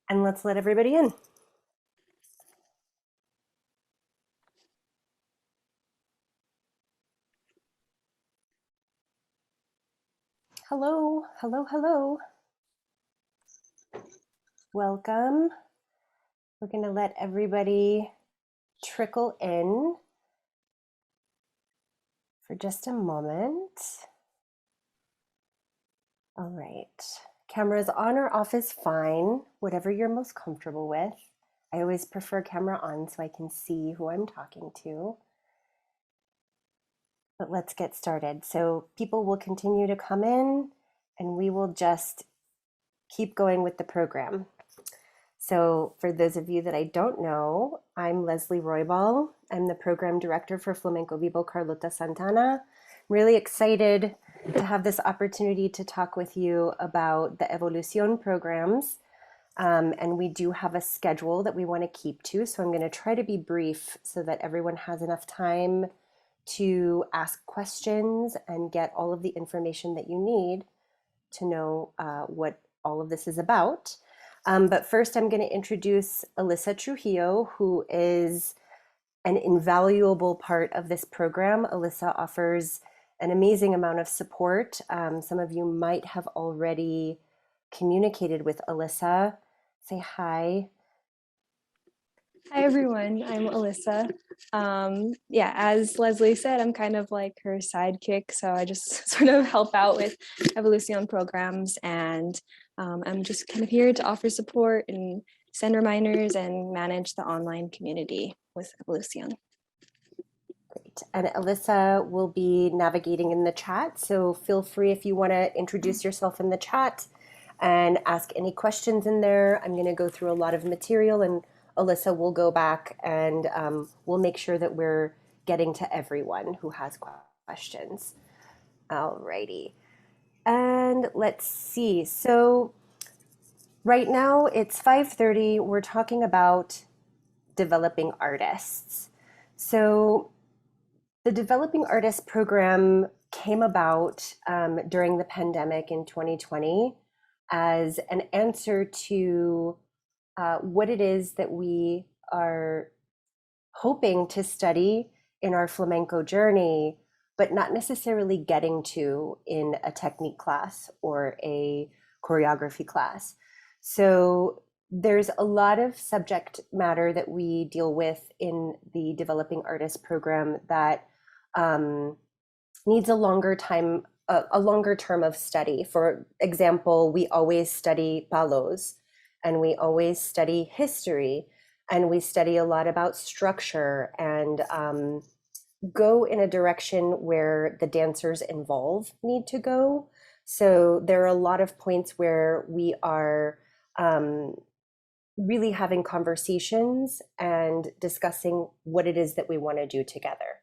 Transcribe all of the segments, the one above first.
And let's let everybody in. Hello, hello, hello. Welcome. We're going to let everybody trickle in for just a moment. All right. Cameras on or off is fine, whatever you're most comfortable with. I always prefer camera on so I can see who I'm talking to. But let's get started. So people will continue to come in and we will just keep going with the program. So for those of you that I don't know, I'm Leslie Roybal. I'm the program director for Flamenco Vivo Carlota Santana. I'm really excited to have this opportunity to talk with you about the Evolución programs. And we do have a schedule that we want to keep to. So I'm going to try to be brief so that everyone has enough time to ask questions and get all of the information that you need to know what all of this is about. But first, I'm going to introduce Alyssa Trujillo, who is an invaluable part of this program. Alyssa offers an amazing amount of support. Some of you might have already communicated with Alyssa. Say hi. Hi everyone, I'm Alyssa. As Leslie said, I'm kind of like her sidekick, so I just sort of help out with Evolución programs, and I'm just kind of here to offer support and send reminders and manage the online community with Evolución. Great. And Alyssa will be navigating in the chat, so feel free if you want to introduce yourself in the chat and ask any questions in there. I'm going to go through a lot of material, and Alyssa will go back and we'll make sure that we're getting to everyone who has questions. Alrighty. And let's see. So right now it's 5:30. We're talking about developing artists. So the Developing Artists program came about during the pandemic in 2020 as an answer to what it is that we are hoping to study in our flamenco journey, but not necessarily getting to in a technique class or a choreography class. So there's a lot of subject matter that we deal with in the Developing Artist program that needs a longer term of study. For example, we always study palos, and we always study history, and we study a lot about structure and go in a direction where the dancers involved need to go. So there are a lot of points where we are really having conversations and discussing what it is that we want to do together.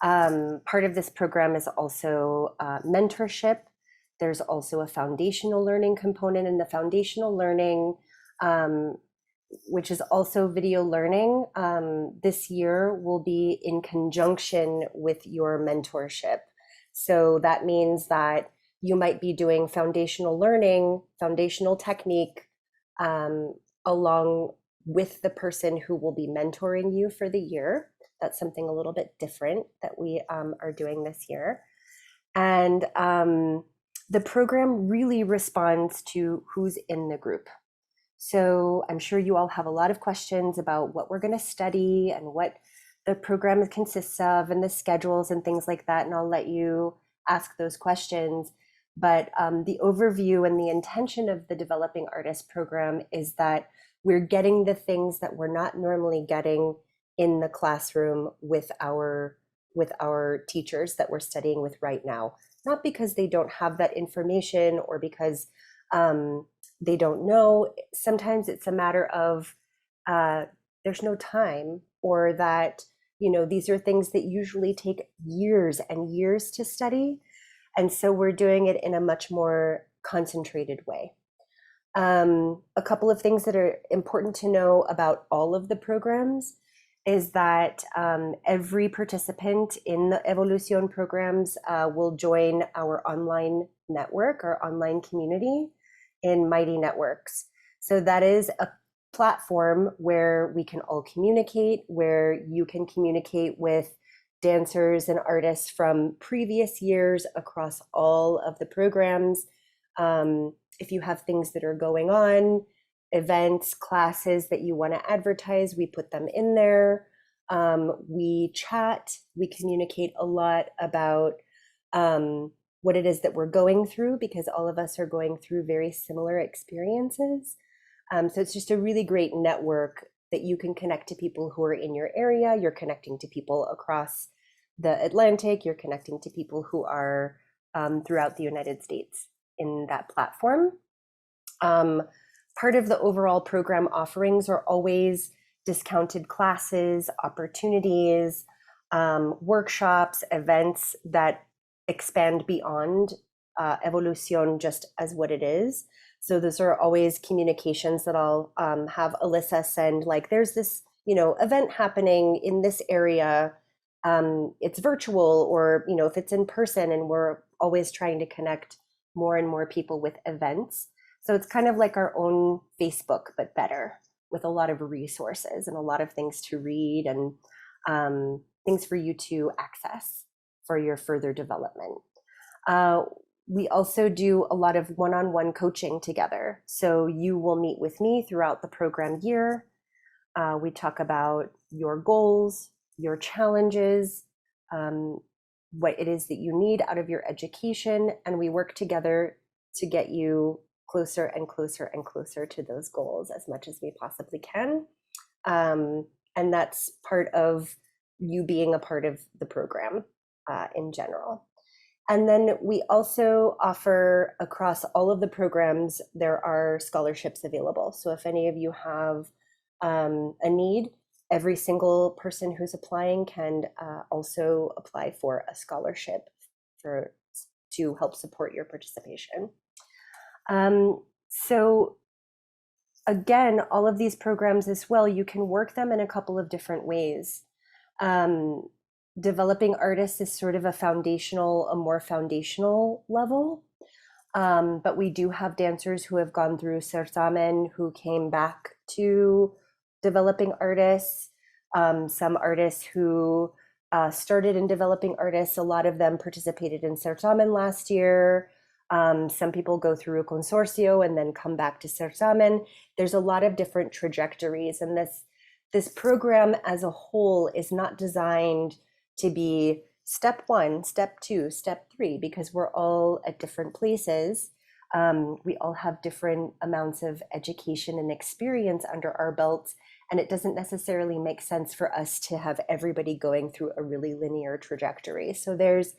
Part of this program is also mentorship. There's also a foundational learning component, and the foundational learning, which is also video learning, this year will be in conjunction with your mentorship. So that means that you might be doing foundational learning, foundational technique, along with the person who will be mentoring you for the year. That's something a little bit different that we are doing this year. And the program really responds to who's in the group. So I'm sure you all have a lot of questions about what we're going to study and what the program consists of and the schedules and things like that. And I'll let you ask those questions. But the overview and the intention of the Developing Artist program is that we're getting the things that we're not normally getting in the classroom with our teachers that we're studying with right now. Not because they don't have that information or because they don't know. Sometimes it's a matter of there's no time, or that these are things that usually take years and years to study, and so we're doing it in a much more concentrated way. A couple of things that are important to know about all of the programs is that every participant in the Evolución programs will join our online network, our online community in Mighty Networks. So that is a platform where we can all communicate, where you can communicate with dancers and artists from previous years across all of the programs. If you have things that are going on, events, classes that you want to advertise, we put them in there. We chat, we communicate a lot about what it is that we're going through, because all of us are going through very similar experiences. So it's just a really great network that you can connect to people who are in your area. You're connecting to people across the Atlantic. You're connecting to people who are throughout the United States in that platform. Part of the overall program offerings are always discounted classes, opportunities, workshops, events that expand beyond Evolución just as what it is. So those are always communications that I'll have Alyssa send, like, there's this, event happening in this area. It's virtual, or, if it's in person, and we're always trying to connect more and more people with events. So it's kind of like our own Facebook, but better, with a lot of resources and a lot of things to read, and things for you to access for your further development. We also do a lot of one-on-one coaching together. So you will meet with me throughout the program year. We talk about your goals, your challenges, what it is that you need out of your education, and we work together to get you closer and closer and closer to those goals as much as we possibly can. And that's part of you being a part of the program in general. And then we also offer, across all of the programs, there are scholarships available. So if any of you have a need, every single person who's applying can also apply for a scholarship to help support your participation. So again, all of these programs as well, you can work them in a couple of different ways. Developing artists is sort of a more foundational level. But we do have dancers who have gone through Certamen who came back to developing artists. Some artists who started in developing artists, a lot of them participated in Certamen last year. Some people go through a consorcio and then come back to Certamen. There's a lot of different trajectories, and this program as a whole is not designed to be step 1, step 2, step 3, because we're all at different places. We all have different amounts of education and experience under our belts, and it doesn't necessarily make sense for us to have everybody going through a really linear trajectory. So there's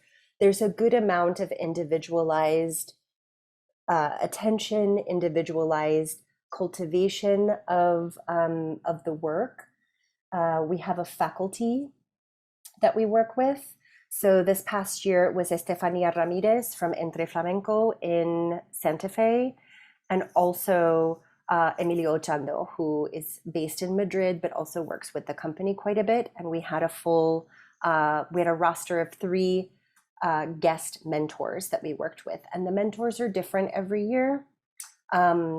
a good amount of individualized attention, individualized cultivation of the work. We have a faculty that we work with. So this past year it was Estefania Ramirez from Entre Flamenco in Santa Fe, and also Emilio Ochando, who is based in Madrid, but also works with the company quite a bit. And we had a roster of 3 guest mentors that we worked with. And the mentors are different every year.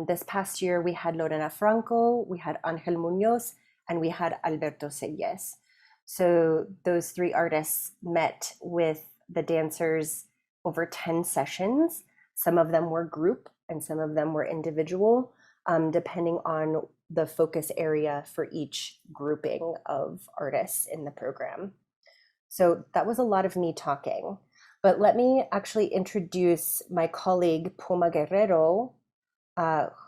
This past year, we had Lorena Franco, we had Angel Munoz, and we had Alberto Selles. So those 3 artists met with the dancers over 10 sessions. Some of them were group and some of them were individual, depending on the focus area for each grouping of artists in the program. So that was a lot of me talking, but let me actually introduce my colleague, Puma Guerrero,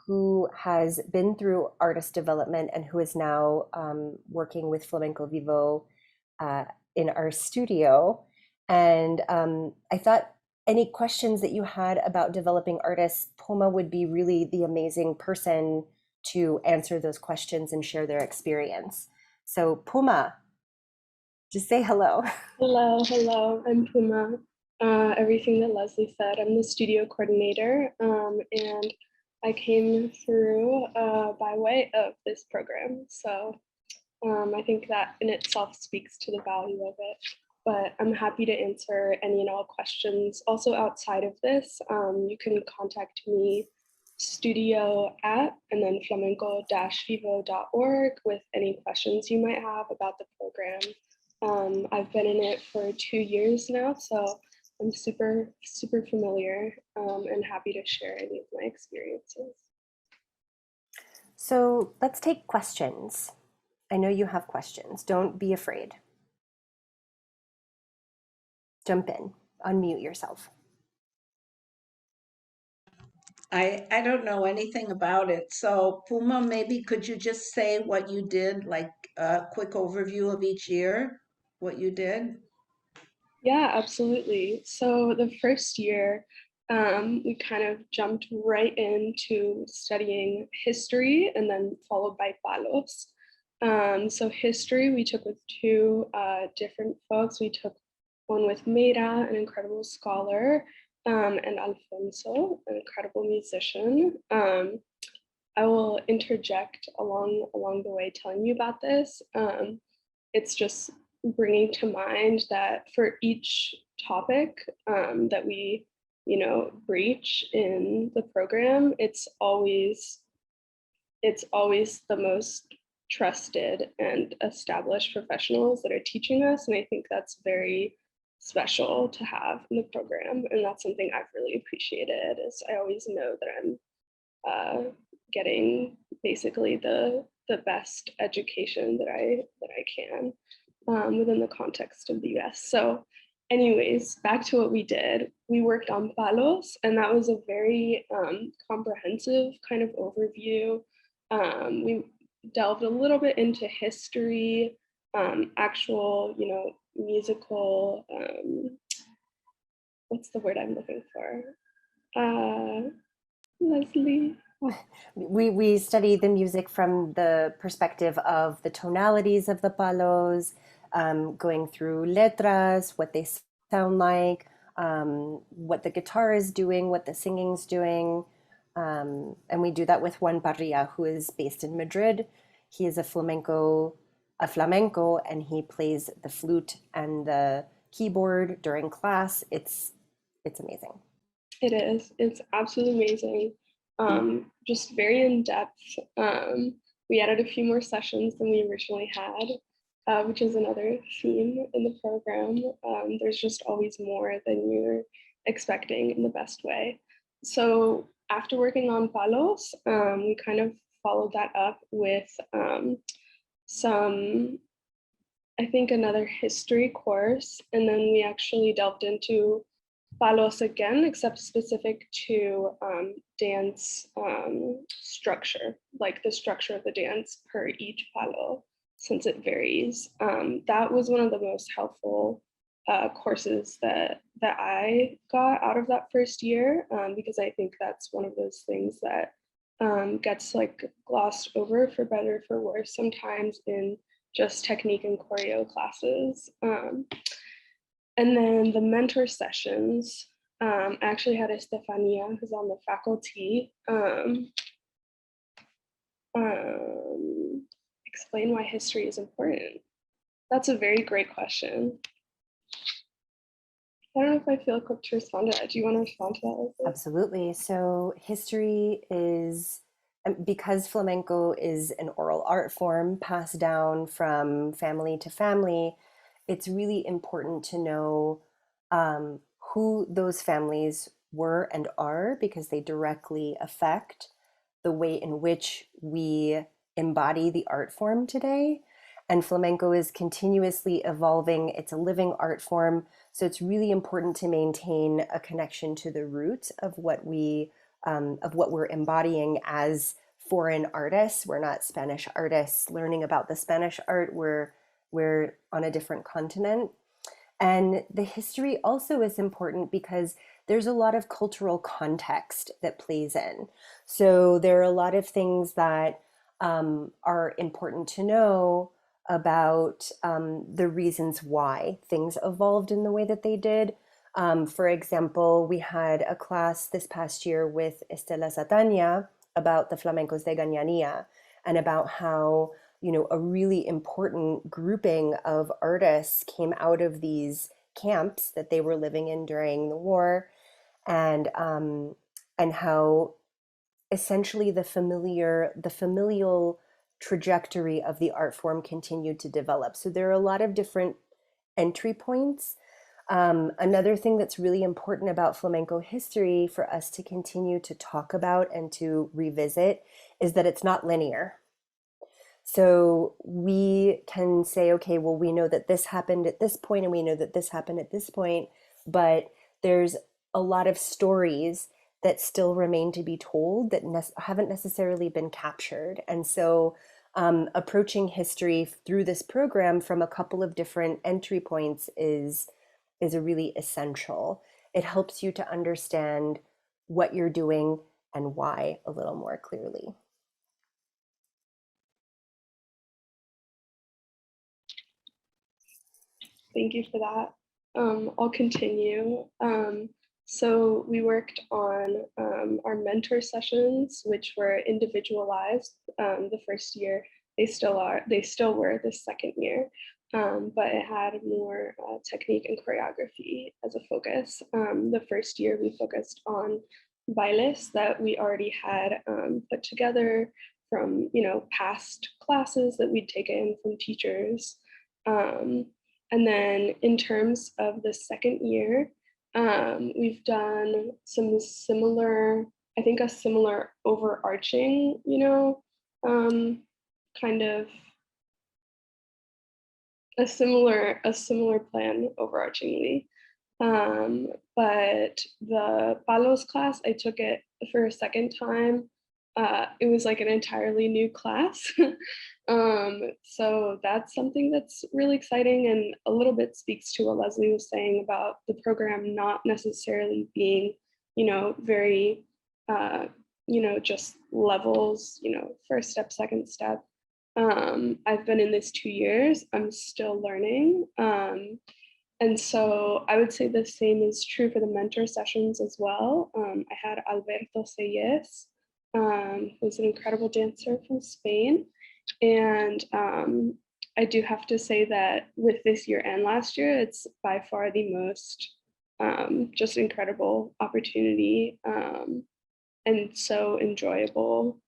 who has been through artist development and who is now working with Flamenco Vivo in our studio. And I thought any questions that you had about developing artists, Puma would be really the amazing person to answer those questions and share their experience. So Puma, just say hello. Hello, I'm Puma. Everything that Leslie said, I'm the studio coordinator, and I came through by way of this program. So I think that in itself speaks to the value of it. But I'm happy to answer any and all questions. Also outside of this, you can contact me studio at, and then flamenco-vivo.org with any questions you might have about the program. I've been in it for 2 years now, so I'm super familiar and happy to share any of my experiences. So let's take questions. I know you have questions. Don't be afraid. Jump in, unmute yourself. I don't know anything about it. So Puma, maybe could you just say what you did, like a quick overview of each year, what you did? Yeah, absolutely. So the first year, we kind of jumped right into studying history and then followed by palos. So history we took with two different folks. We took one with Meira, an incredible scholar, and Alfonso, an incredible musician. I will interject along the way telling you about this. It's just bringing to mind that for each topic that we breach in the program, it's always the most trusted and established professionals that are teaching us, and I think that's very special to have in the program, and that's something I've really appreciated. Is I always know that I'm getting basically the best education that I can within the context of the US. So anyways, back to what we did. We worked on palos, and that was a very comprehensive kind of overview. We delved a little bit into history, actual, musical, what's the word I'm looking for? Leslie? We study the music from the perspective of the tonalities of the palos, going through letras, what they sound like, what the guitar is doing, what the singing's doing. And we do that with Juan Parrilla, who is based in Madrid. He is a flamenco, and he plays the flute and the keyboard during class. It's amazing. It is. It's absolutely amazing. Just very in depth. We added a few more sessions than we originally had, which is another theme in the program. There's just always more than you're expecting in the best way. So after working on palos, we kind of followed that up with another history course, and then we actually delved into palos again, except specific to dance structure, like the structure of the dance per each palo, since it varies. That was one of the most helpful courses that I got out of that first year, because I think that's one of those things that gets like glossed over, for better or for worse, sometimes in just technique and choreo classes. And then the mentor sessions, I actually had Estefania, who's on the faculty, explain why history is important. That's a very great question. I don't know if I feel equipped to respond to that. Do you want to respond to that, Leslie? Absolutely. So history is, because flamenco is an oral art form passed down from family to family, it's really important to know who those families were and are, because they directly affect the way in which we embody the art form today. And flamenco is continuously evolving. It's a living art form. So it's really important to maintain a connection to the roots of what we're embodying as foreign artists. We're not Spanish artists learning about the Spanish art. We're on a different continent. And the history also is important because there's a lot of cultural context that plays in. So there are a lot of things that are important to know about the reasons why things evolved in the way that they did. For example, we had a class this past year with Estela Satania about the flamencos de Gañanía, and about how, a really important grouping of artists came out of these camps that they were living in during the war, and how essentially the familial trajectory of the art form continued to develop. So there are a lot of different entry points. Another thing that's really important about flamenco history for us to continue to talk about and to revisit is that it's not linear. So we can say, okay, well, we know that this happened at this point, and we know that this happened at this point, but there's a lot of stories that still remain to be told that haven't necessarily been captured. And so approaching history through this program from a couple of different entry points is a really essential. It helps you to understand what you're doing and why a little more clearly. Thank you for that. I'll continue. So we worked on our mentor sessions, which were individualized the first year. They still were the second year, but it had more technique and choreography as a focus. The first year we focused on bailes that we already had put together from past classes that we'd taken from teachers. And then in terms of the second year, we've done some similar, I think a similar overarching, kind of a similar plan overarchingly. But the Palos class, I took it for a second time. It was like an entirely new class. So that's something that's really exciting and a little bit speaks to what Leslie was saying about the program not necessarily being, very, just levels, first step, second step. I've been in this 2 years. I'm still learning. And so I would say the same is true for the mentor sessions as well. I had Alberto Seyes, who's an incredible dancer from Spain. And I do have to say that with this year and last year, it's by far the most just incredible opportunity and so enjoyable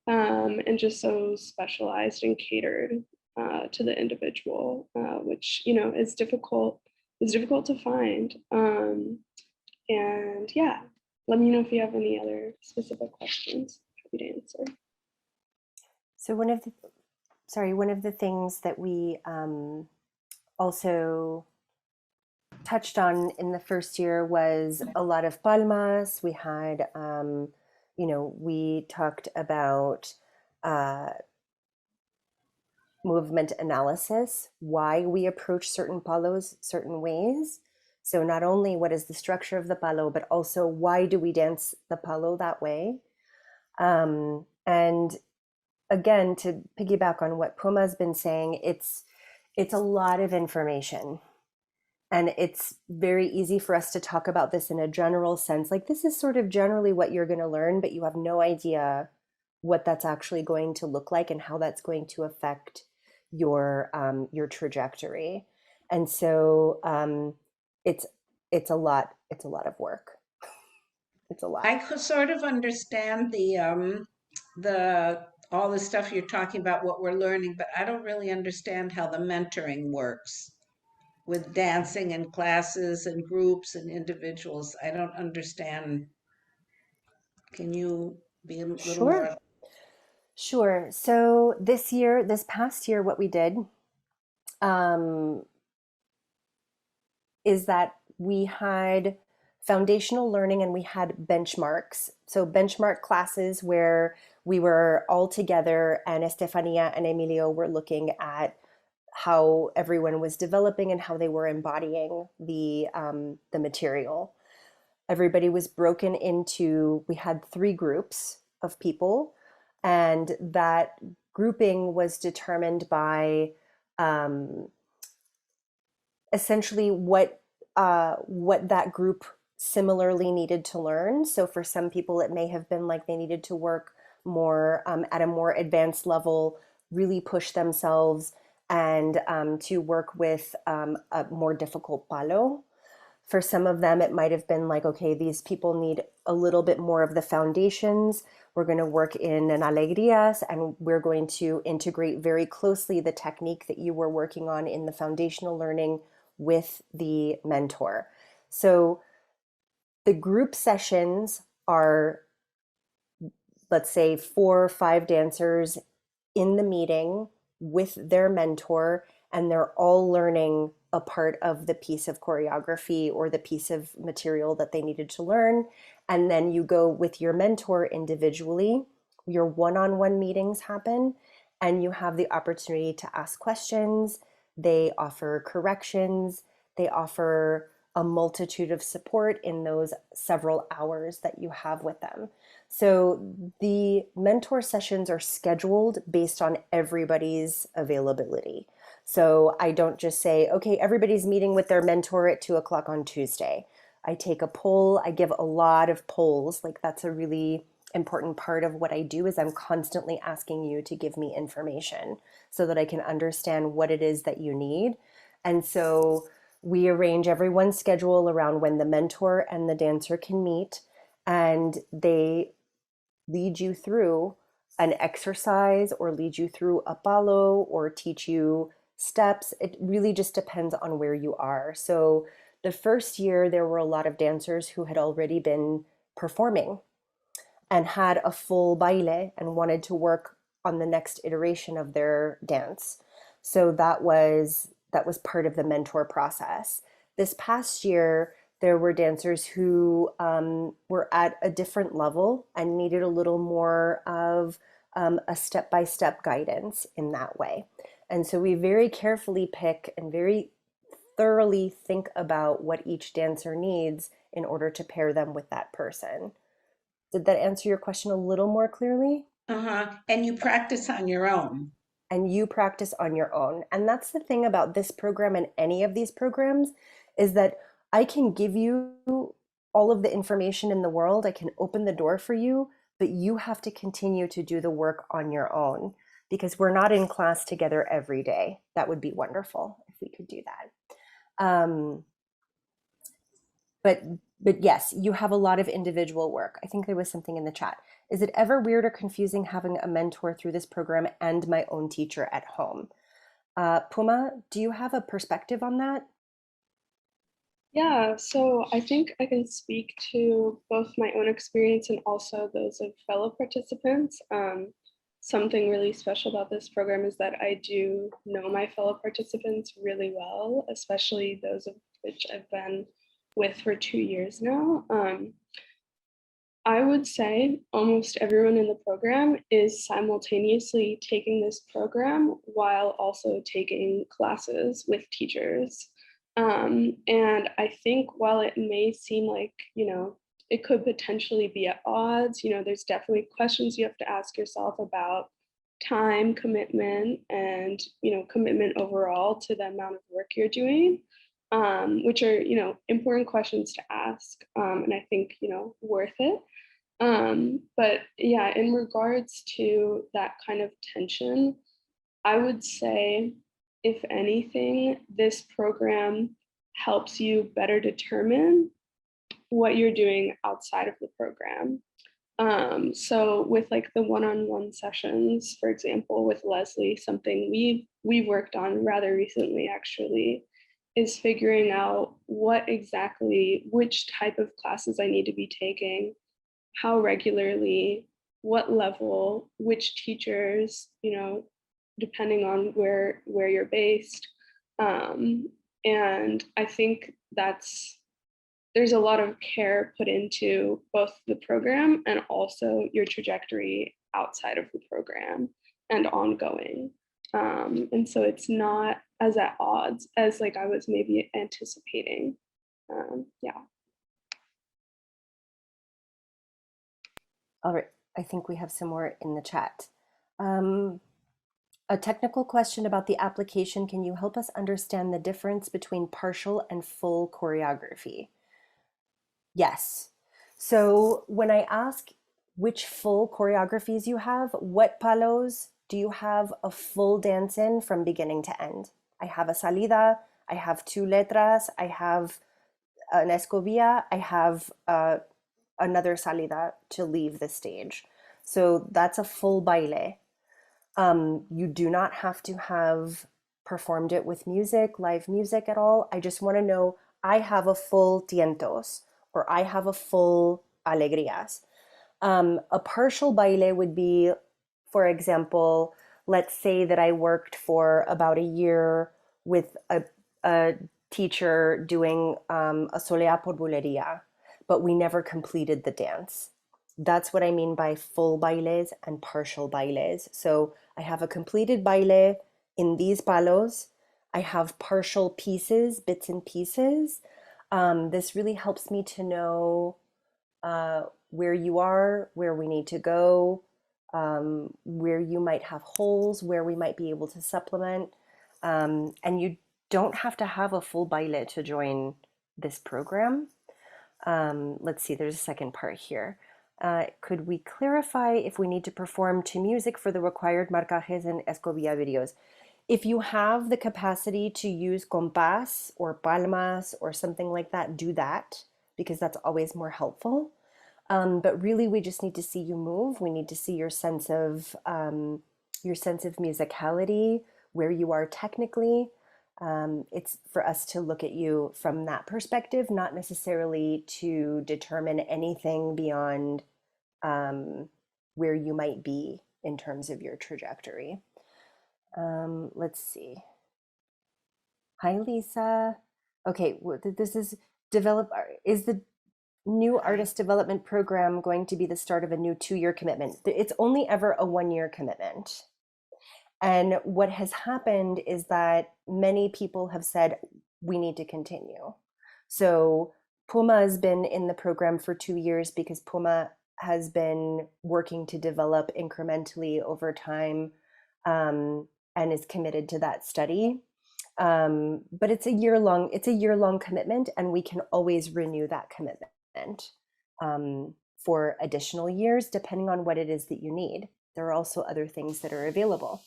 and just so specialized and catered to the individual, which is difficult to find. And yeah, let me know if you have any other specific questions. Happy to answer. So one of the things that we also touched on in the first year was a lot of palmas. We had, we talked about movement analysis, why we approach certain palos certain ways. So not only what is the structure of the palo, but also why do we dance the palo that way? And again, to piggyback on what Puma's been saying, it's a lot of information. And it's very easy for us to talk about this in a general sense. Like, this is sort of generally what you're going to learn, but you have no idea what that's actually going to look like and how that's going to affect your trajectory. And so it's a lot of work. It's a lot. I could sort of understand the all the stuff you're talking about, what we're learning, but I don't really understand how the mentoring works with dancing and classes and groups and individuals. I don't understand. Can you be a little more? Sure. So this past year, what we did is that we had foundational learning and we had benchmarks. So benchmark classes where we were all together and Estefania and Emilio were looking at how everyone was developing and how they were embodying the material. Everybody was broken into, we had 3 groups of people, and that grouping was determined by essentially what that group similarly needed to learn. So for some people, it may have been like they needed to work more at a more advanced level, really push themselves, and to work with a more difficult palo. For some of them, it might have been like, okay, these people need a little bit more of the foundations, We're going to work in an alegrías, and we're going to integrate very closely the technique that you were working on in the foundational learning with the mentor. So the group sessions are, let's say, 4 or 5 dancers in the meeting with their mentor, and they're all learning a part of the piece of choreography or the piece of material that they needed to learn. And then you go with your mentor individually. Your one-on-one meetings happen, and you have the opportunity to ask questions. They offer corrections. They offer a multitude of support in those several hours that you have with them. So the mentor sessions are scheduled based on everybody's availability. So I don't just say, okay, everybody's meeting with their mentor at 2 o'clock on Tuesday. I take a poll. I give a lot of polls. Like, that's a really important part of what I do, is I'm constantly asking you to give me information so that I can understand what it is that you need. And so we arrange everyone's schedule around when the mentor and the dancer can meet, and they lead you through an exercise or lead you through a palo or teach you steps. It really just depends on where you are. So the first year, there were a lot of dancers who had already been performing and had a full baile and wanted to work on the next iteration of their dance. So that was part of the mentor process. This past year, there were dancers who were at a different level and needed a little more of a step-by-step guidance in that way. And so we very carefully pick and very thoroughly think about what each dancer needs in order to pair them with that person. Did that answer your question a little more clearly? And you practice on your own. And you practice on your own. And that's the thing about this program and any of these programs, is that I can give you all of the information in the world. I can open the door for you, but you have to continue to do the work on your own, because we're not in class together every day. That would be wonderful if we could do that. But yes, you have a lot of individual work. I think there was something in the chat. Is it ever weird or confusing having a mentor through this program and my own teacher at home? Puma, do you have a perspective on that? Yeah, so I think I can speak to both my own experience and also those of fellow participants. Something really special about this program is that I do know my fellow participants really well, especially those of which I've been with for 2 years now. I would say almost everyone in the program is simultaneously taking this program while also taking classes with teachers. And I think while it may seem like, it could potentially be at odds, there's definitely questions you have to ask yourself about time commitment and, commitment overall to the amount of work you're doing, which are, important questions to ask, and I think, worth it. But yeah, in regards to that kind of tension, I would say, if anything, this program helps you better determine what you're doing outside of the program. So with like the one-on-one sessions, for example, with Leslie, something we've worked on rather recently actually is figuring out which type of classes I need to be taking, how regularly, what level, which teachers, depending on where you're based. And I think there's a lot of care put into both the program and also your trajectory outside of the program and ongoing. And so it's not as at odds as like I was maybe anticipating. Yeah. All right, I think we have some more in the chat. A technical question about the application. Can you help us understand the difference between partial and full choreography? Yes. So when I ask which full choreographies you have, what palos do you have a full dance in from beginning to end? I have a salida, I have 2 letras, I have an escobilla, I have another salida to leave the stage. So that's a full baile. You do not have to have performed it with music, live music at all. I just want to know I have a full tientos or I have a full alegrías. A partial baile would be, for example, let's say that I worked for about a year with a teacher doing a solea por bulería, but we never completed the dance. That's what I mean by full bailes and partial bailes. So I have a completed baile in these palos. I have partial pieces, bits and pieces. This really helps me to know where you are, where we need to go, where you might have holes, where we might be able to supplement. And you don't have to have a full baile to join this program. Let's see, there's a second part here. Could we clarify if we need to perform to music for the required marcajes and escobilla videos? If you have the capacity to use compás or palmas or something like that, do that because that's always more helpful. But really, we just need to see you move. We need to see your sense of musicality, where you are technically. It's for us to look at you from that perspective, not necessarily to determine anything beyond where you might be in terms of your trajectory. Let's see. Hi, Lisa. Okay, this is is the new artist development program going to be the start of a new 2-year commitment? It's only ever a 1-year commitment. And what has happened is that many people have said, we need to continue. So Puma has been in the program for 2 years because Puma has been working to develop incrementally over time and is committed to that study. But it's a year-long commitment, and we can always renew that commitment for additional years, depending on what it is that you need. There are also other things that are available.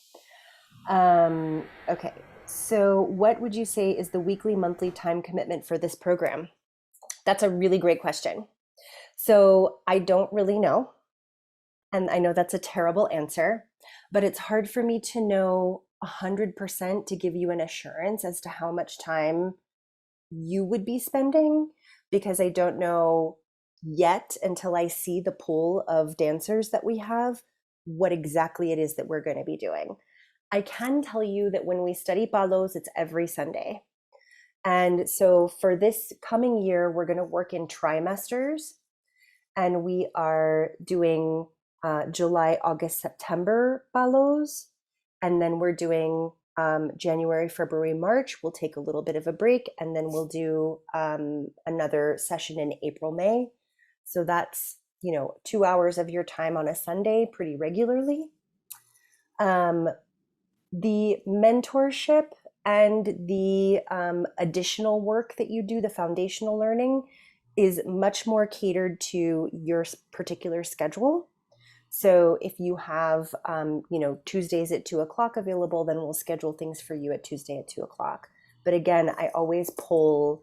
Okay, so what would you say is the weekly, monthly time commitment for this program? That's a really great question. So I don't really know. And I know that's a terrible answer, but it's hard for me to know 100% to give you an assurance as to how much time you would be spending, because I don't know yet until I see the pool of dancers that we have, what exactly it is that we're going to be doing. I can tell you that when we study palos, it's every Sunday. And so for this coming year, we're going to work in trimesters, and we are doing July, August, September palos. And then we're doing January, February, March. We'll take a little bit of a break, and then we'll do another session in April, May. So that's, 2 hours of your time on a Sunday pretty regularly. The mentorship and the additional work that you do, the foundational learning, is much more catered to your particular schedule. So if you have, Tuesdays at 2:00 available, then we'll schedule things for you at Tuesday at 2:00. But again, I always poll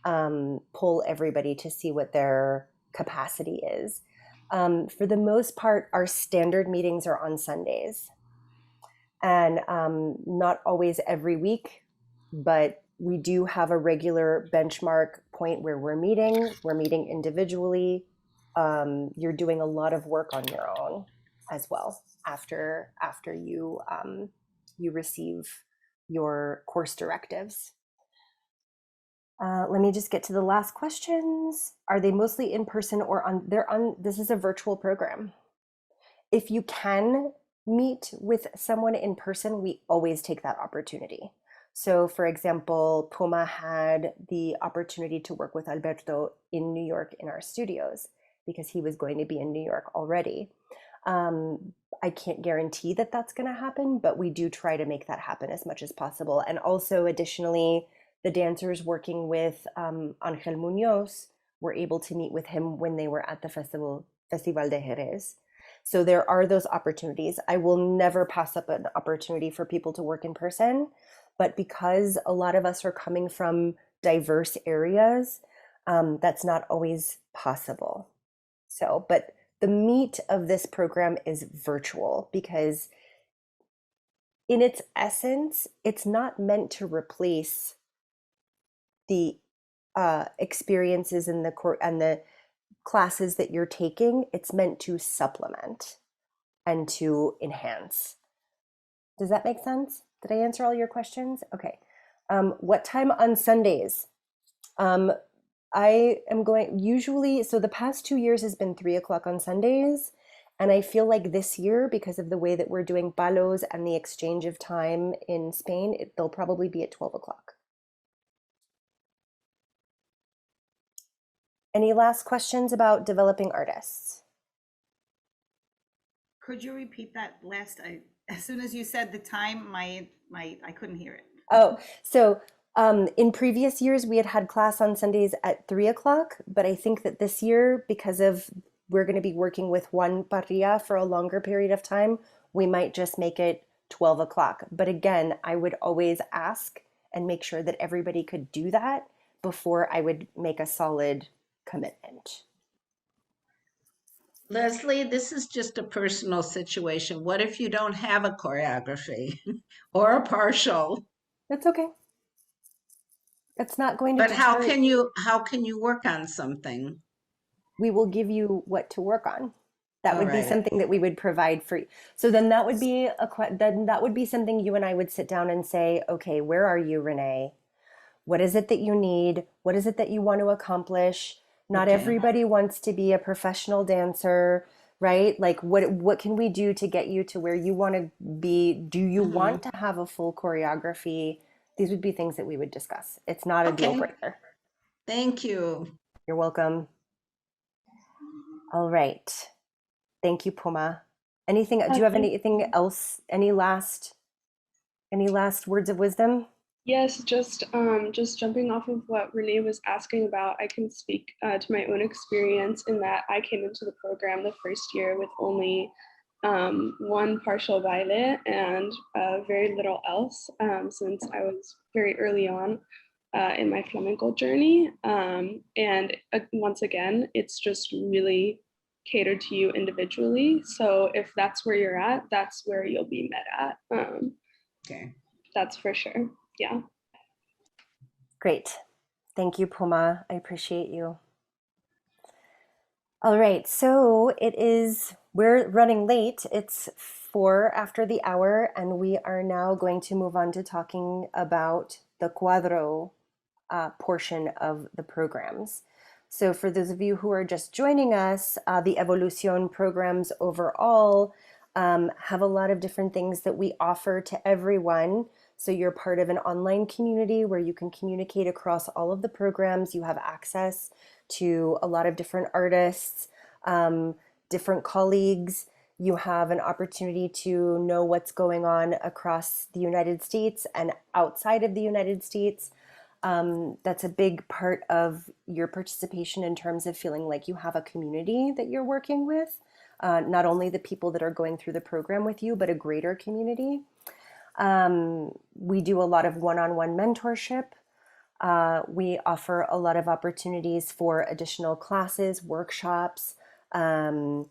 everybody to see what their capacity is. For the most part, our standard meetings are on Sundays, and not always every week, but we do have a regular benchmark point where we're meeting individually. You're doing a lot of work on your own as well after you receive your course directives. Let me just get to the last questions. Are they mostly in person or on? This is a virtual program. If you can meet with someone in person, we always take that opportunity. So for example, Puma had the opportunity to work with Alberto in New York in our studios because he was going to be in New York already. I can't guarantee that that's going to happen, but we do try to make that happen as much as possible. And also additionally, the dancers working with Angel Munoz were able to meet with him when they were at the Festival de Jerez. So there are those opportunities. I will never pass up an opportunity for people to work in person, but because a lot of us are coming from diverse areas, that's not always possible. So, but the meat of this program is virtual because in its essence, it's not meant to replace the experiences in the court and the classes that you're taking. It's meant to supplement and to enhance. Does that make sense? Did I answer all your questions? Okay. What time on Sundays? I am going usually, so the past 2 years has been 3 o'clock on Sundays. And I feel like this year, because of the way that we're doing palos and the exchange of time in Spain, they'll probably be at 12 o'clock. Any last questions about developing artists? Could you repeat that last? As soon as you said the time, I couldn't hear it. Oh, so in previous years, we had class on Sundays at 3 o'clock, but I think that this year, because of we're going to be working with one parrilla for a longer period of time, we might just make it 12 o'clock. But again, I would always ask and make sure that everybody could do that before I would make a solid commitment. Leslie, this is just a personal situation. What if you don't have a choreography or a partial? That's okay. That's not going to But how deter. can you work on something? We will give you what to work on. That All would be right. something that we would provide for you. So then that would be then that would be something you and I would sit down and say, okay, where are you, Renee? What is it that you need? What is it that you want to accomplish? Not Okay. everybody wants to be a professional dancer, right? Like what can we do to get you to where you want to be? Do you want to have a full choreography? These would be things that we would discuss. It's not a deal Okay. breaker. Thank you. You're welcome. All right. Thank you, Puma. Anything, do you have anything else? Any last words of wisdom? Yes, just jumping off of what Renee was asking about, I can speak to my own experience in that I came into the program the first year with only one partial baile and very little else, since I was very early on in my flamenco journey. And once again, it's just really catered to you individually. So if that's where you're at, that's where you'll be met at. Okay. That's for sure. Yeah. Great. Thank you, Puma. I appreciate you. All right, so we're running late. It's 4 after the hour, and we are now going to move on to talking about the Cuadro portion of the programs. So for those of you who are just joining us, the Evolución programs overall have a lot of different things that we offer to everyone. So you're part of an online community where you can communicate across all of the programs. You have access to a lot of different artists, different colleagues. You have an opportunity to know what's going on across the United States and outside of the United States. That's a big part of your participation in terms of feeling like you have a community that you're working with, not only the people that are going through the program with you, but a greater community. We do a lot of one-on-one mentorship. We offer a lot of opportunities for additional classes, workshops. The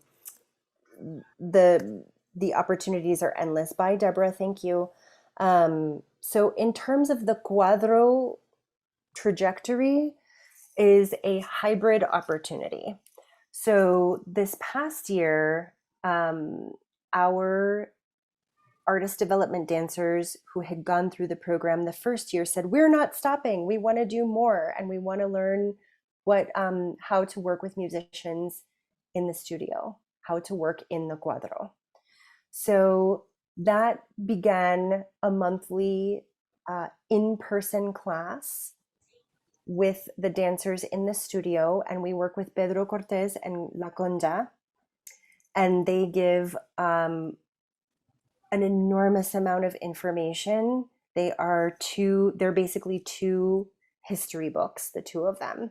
opportunities are endless. Bye, Deborah. Thank you. So in terms of the Cuadro trajectory is a hybrid opportunity. So this past year, our artist development dancers who had gone through the program the first year said, we're not stopping. We want to do more, and we want to learn how to work with musicians in the studio, how to work in the Cuadro. So that began a monthly in-person class with the dancers in the studio, and we work with Pedro Cortés and La Conja, and they give an enormous amount of information. They're basically two history books, the two of them.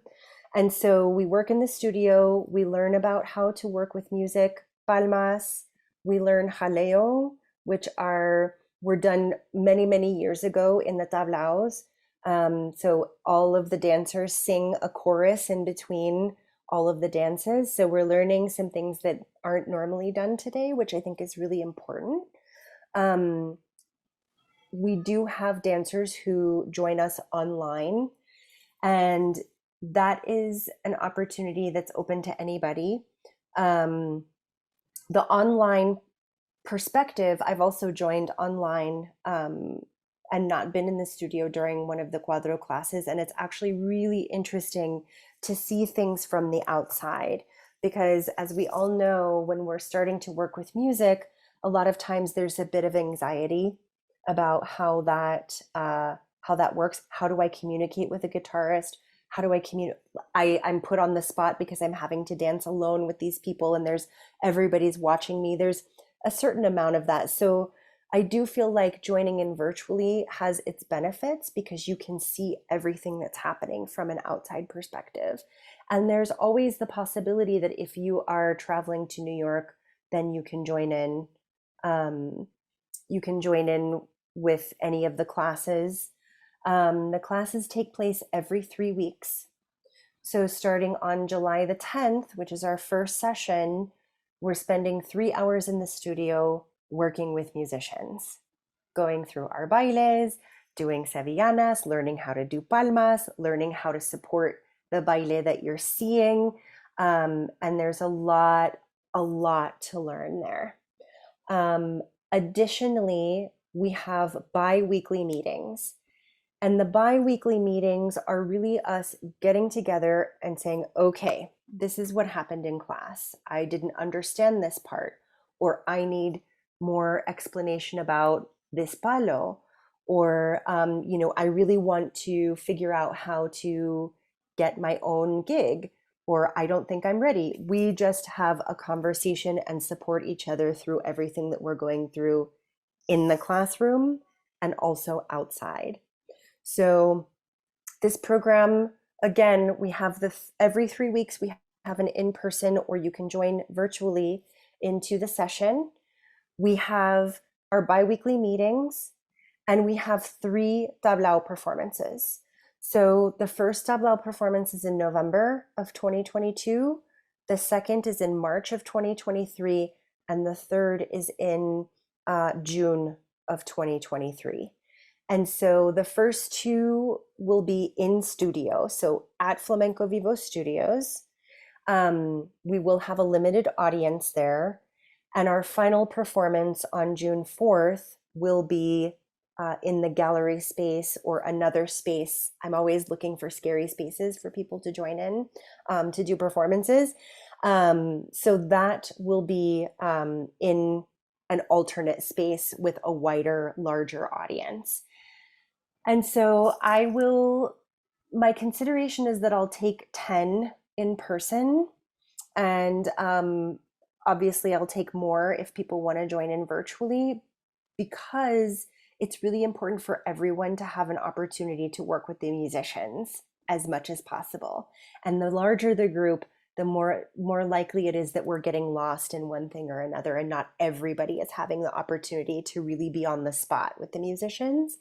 And so we work in the studio, we learn about how to work with music, palmas, we learn jaleo, which were done many, many years ago in the tablaos. So all of the dancers sing a chorus in between all of the dances. So we're learning some things that aren't normally done today, which I think is really important. We do have dancers who join us online, and that is an opportunity that's open to anybody. The online perspective, I've also joined online and not been in the studio during one of the Cuadro classes, and it's actually really interesting to see things from the outside, because as we all know, when we're starting to work with music, a lot of times there's a bit of anxiety about how that works. How do I communicate with a guitarist? How do I communicate? I'm put on the spot because I'm having to dance alone with these people, and everybody's watching me. There's a certain amount of that. So I do feel like joining in virtually has its benefits because you can see everything that's happening from an outside perspective. And there's always the possibility that if you are traveling to New York, then you can join in. You can join in with any of the classes. The classes take place every 3 weeks. So starting on July the 10th, which is our first session, we're spending 3 hours in the studio working with musicians, going through our bailes, doing sevillanas, learning how to do palmas, learning how to support the baile that you're seeing. And there's a lot to learn there. Additionally, we have bi-weekly meetings. And the bi-weekly meetings are really us getting together and saying, okay, this is what happened in class. I didn't understand this part, or I need more explanation about this palo, or, I really want to figure out how to get my own gig, or I don't think I'm ready. We just have a conversation and support each other through everything that we're going through in the classroom and also outside. So this program, again, we have every 3 weeks, we have an in-person, or you can join virtually into the session. We have our bi-weekly meetings, and we have 3 tablao performances. So the first tablao performance is in November of 2022. The second is in March of 2023. And the third is in June of 2023. And so the first 2 will be in studio. So at Flamenco Vivo Studios, we will have a limited audience there. And our final performance on June 4th will be in the gallery space or another space. I'm always looking for scary spaces for people to join in to do performances. So that will be in an alternate space with a wider, larger audience. And so my consideration is that I'll take 10 in person, and obviously I'll take more if people want to join in virtually, because it's really important for everyone to have an opportunity to work with the musicians as much as possible. And the larger the group, the more likely it is that we're getting lost in one thing or another, and not everybody is having the opportunity to really be on the spot with the musicians.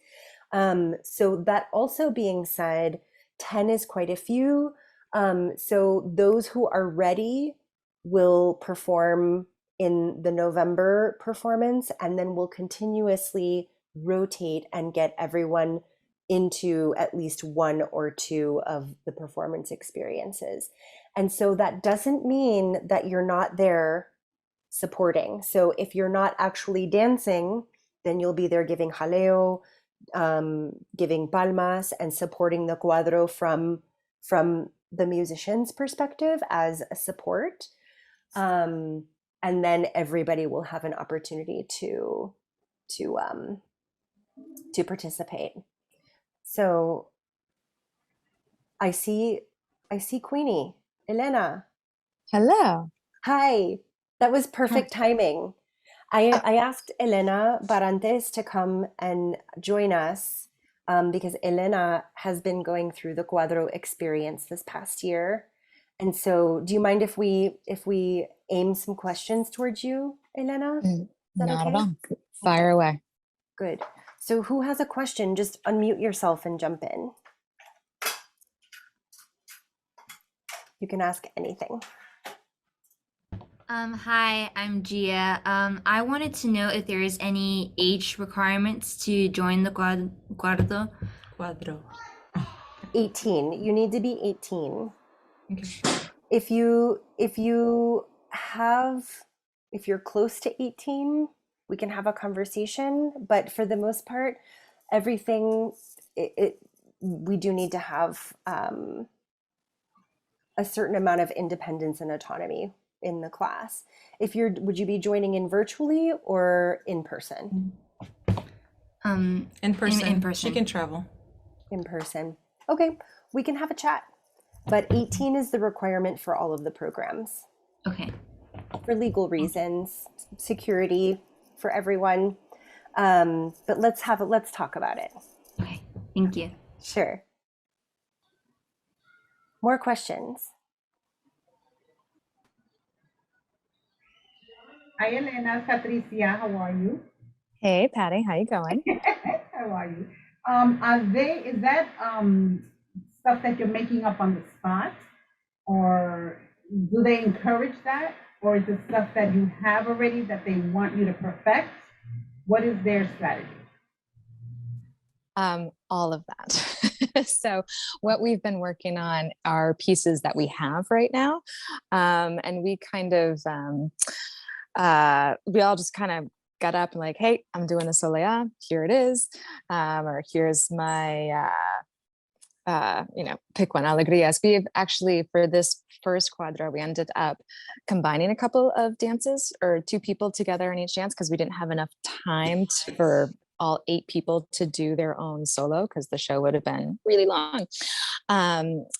So that also being said, 10 is quite a few. So those who are ready will perform in the November performance, and then we'll continuously rotate and get everyone into at least 1 or 2 of the performance experiences. And so that doesn't mean that you're not there supporting. So if you're not actually dancing, then you'll be there giving jaleo, giving palmas, and supporting the cuadro from the musician's perspective as a support. And then everybody will have an opportunity to participate. So I see Queenie. Elena. Hello. Hi. That was perfect timing. I asked Elena Barantes to come and join us because Elena has been going through the Cuadro experience this past year. And so do you mind if we aim some questions towards you, Elena? Is that Not okay? at all. Fire away. Good. So who has a question? Just unmute yourself and jump in. You can ask anything. Hi, I'm Gia. I wanted to know if there is any age requirements to join the Cuadro. Cuadro. 18. You need to be 18. Okay. If you're close to 18, we can have a conversation, but for the most part, everything we do need to have a certain amount of independence and autonomy in the class. Would you be joining in virtually or in person? In person. In person. She can travel. In person. Okay, we can have a chat. But 18 is the requirement for all of the programs. Okay. For legal reasons, security for everyone. But let's talk about it. Okay. Thank you. Sure. More questions? Hi, Elena, Patricia, how are you? Hey, Patty, how you going? How are you? Is that stuff that you're making up on the spot, or do they encourage that, or is it stuff that you have already that they want you to perfect? What is their strategy? All of that. So what we've been working on are pieces that we have right now. And we kind of, we all just kind of got up and like, hey, I'm doing the Soleá, here it is. Or here's my, pick one, Alegrías. We've actually, for this first Cuadro, we ended up combining a couple of dances or 2 people together in each dance because we didn't have enough time for all 8 people to do their own solo because the show would have been really long.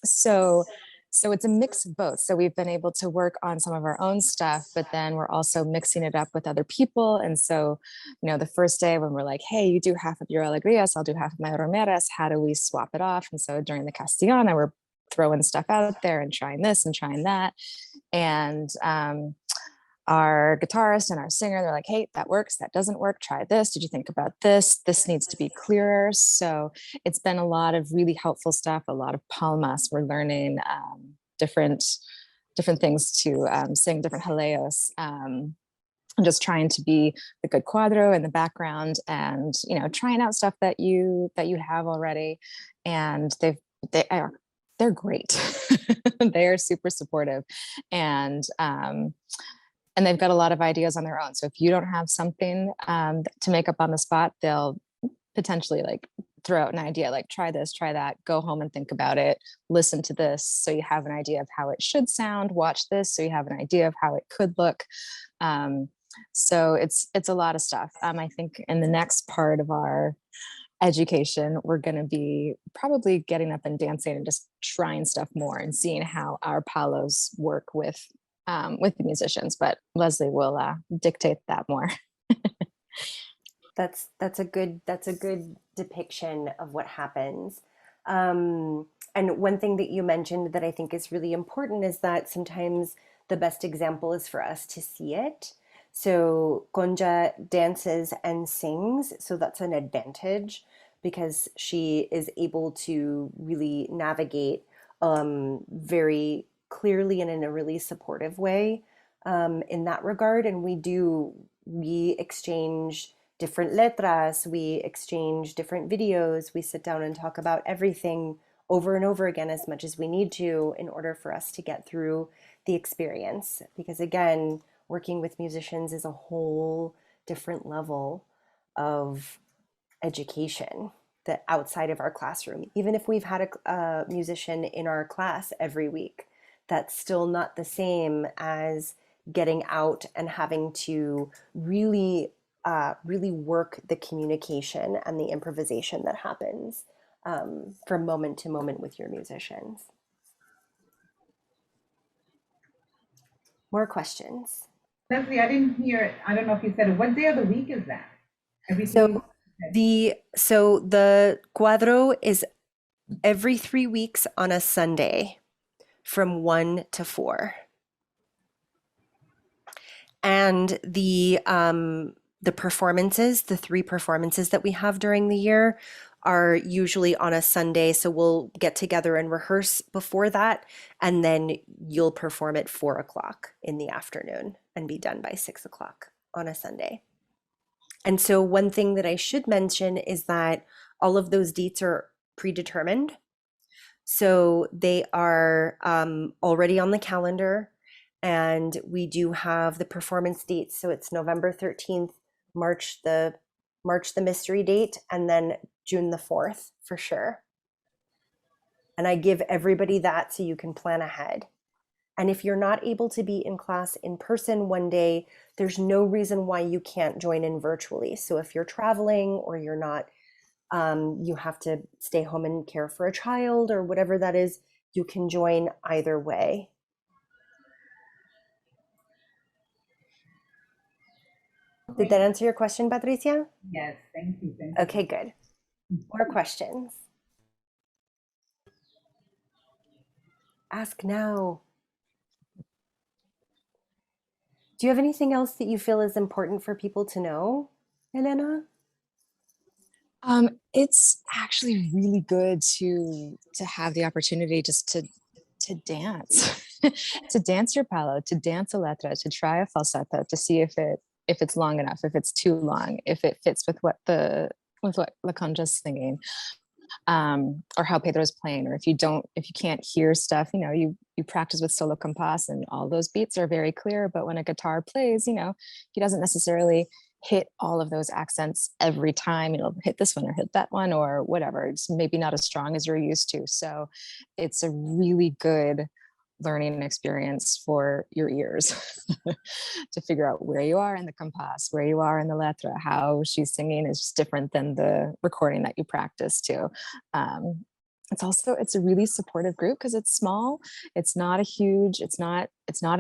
So it's a mix of both. So we've been able to work on some of our own stuff, but then we're also mixing it up with other people. And so, the first day when we're like, hey, you do half of your alegrías, I'll do half of my romeras, how do we swap it off? And so during the Castellana, we're throwing stuff out there and trying this and trying that. And our guitarist and our singer, they're like, hey, that works, that doesn't work, try this, did you think about this needs to be clearer. So it's been a lot of really helpful stuff, a lot of palmas. We're learning different things to sing, different jaleos, and just trying to be the good cuadro in the background, and trying out stuff that you have already. And they're great. They are super supportive, and they've got a lot of ideas on their own. So if you don't have something to make up on the spot, they'll potentially like throw out an idea, like try this, try that, go home and think about it, listen to this so you have an idea of how it should sound, watch this so you have an idea of how it could look. So it's a lot of stuff. I think in the next part of our education, we're going to be probably getting up and dancing and just trying stuff more and seeing how our palos work with the musicians, but Leslie will dictate that more. That's a good depiction of what happens. And one thing that you mentioned that I think is really important is that sometimes the best example is for us to see it. So Conja dances and sings, so that's an advantage because she is able to really navigate very clearly and in a really supportive way in that regard. And we exchange different letras, we exchange different videos, we sit down and talk about everything over and over again as much as we need to in order for us to get through the experience. Because again, working with musicians is a whole different level of education that outside of our classroom. Even if we've had a musician in our class every week, that's still not the same as getting out and having to really work the communication and the improvisation that happens from moment to moment with your musicians. More questions? Leslie, I didn't hear it. I don't know if you said it. What day of the week is that? So the Cuadro is every 3 weeks on a Sunday from 1 to 4. And the performances, the 3 performances that we have during the year are usually on a Sunday, so we'll get together and rehearse before that, and then you'll perform at 4 o'clock in the afternoon and be done by 6 o'clock on a Sunday. And so one thing that I should mention is that all of those dates are predetermined. So they are already on the calendar, and we do have the performance dates. So it's November 13th, March the mystery date, and then June the 4th for sure. And I give everybody that so you can plan ahead. And if you're not able to be in class in person one day, there's no reason why you can't join in virtually. So if you're traveling or you're not, you have to stay home and care for a child or whatever that is, you can join either way. Did that answer your question, Patricia? Yes, thank you. Thank you. Okay, good. More questions? Ask now. Do you have anything else that you feel is important for people to know, Elena? It's actually really good to have the opportunity just to dance, to dance your palo, to dance a letra, to try a falsetto, to see if it's long enough, if it's too long, if it fits with what La Concha's singing, or how Pedro's playing, or if you can't hear stuff, you practice with solo compás, and all those beats are very clear. But when a guitar plays, he doesn't necessarily hit all of those accents every time. Hit this one or hit that one or whatever. It's maybe not as strong as you're used to. So it's a really good learning experience for your ears to figure out where you are in the compás, where you are in the letra, how she's singing is just different than the recording that you practice to. It's a really supportive group because it's small. It's not an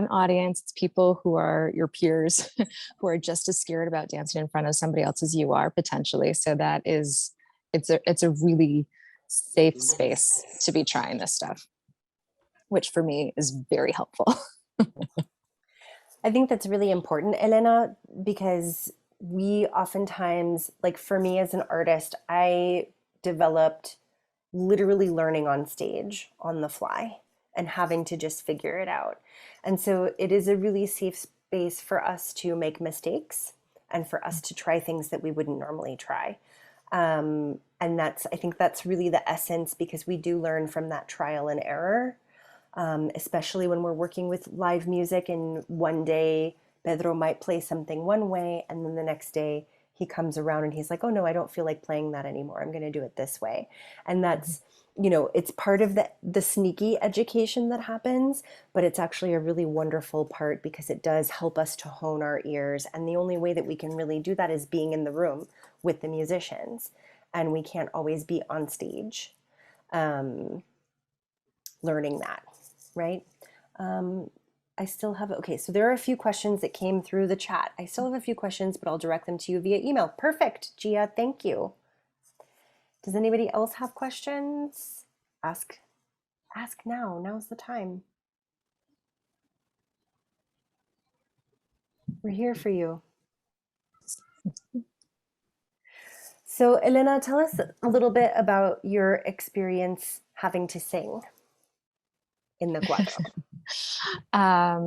audience. It's people who are your peers who are just as scared about dancing in front of somebody else as you are potentially. So it's a really safe space to be trying this stuff, which for me is very helpful. I think that's really important, Elena, because we oftentimes, like for me as an artist, I developed literally learning on stage on the fly and having to just figure it out. And so it is a really safe space for us to make mistakes and for us to try things that we wouldn't normally try. And I think that's really the essence, because we do learn from that trial and error, especially when we're working with live music, and one day Pedro might play something one way, and then the next day he comes around and he's like, oh no, I don't feel like playing that anymore. I'm going to do it this way. And that's, it's part of the sneaky education that happens, but it's actually a really wonderful part because it does help us to hone our ears. And the only way that we can really do that is being in the room with the musicians. And we can't always be on stage learning that, right? I still have, okay, so there are a few questions that came through the chat. I still have a few questions, but I'll direct them to you via email. Perfect, Gia, thank you. Does anybody else have questions? Ask now, now's the time. We're here for you. So Elena, tell us a little bit about your experience having to sing in the Cuadro. I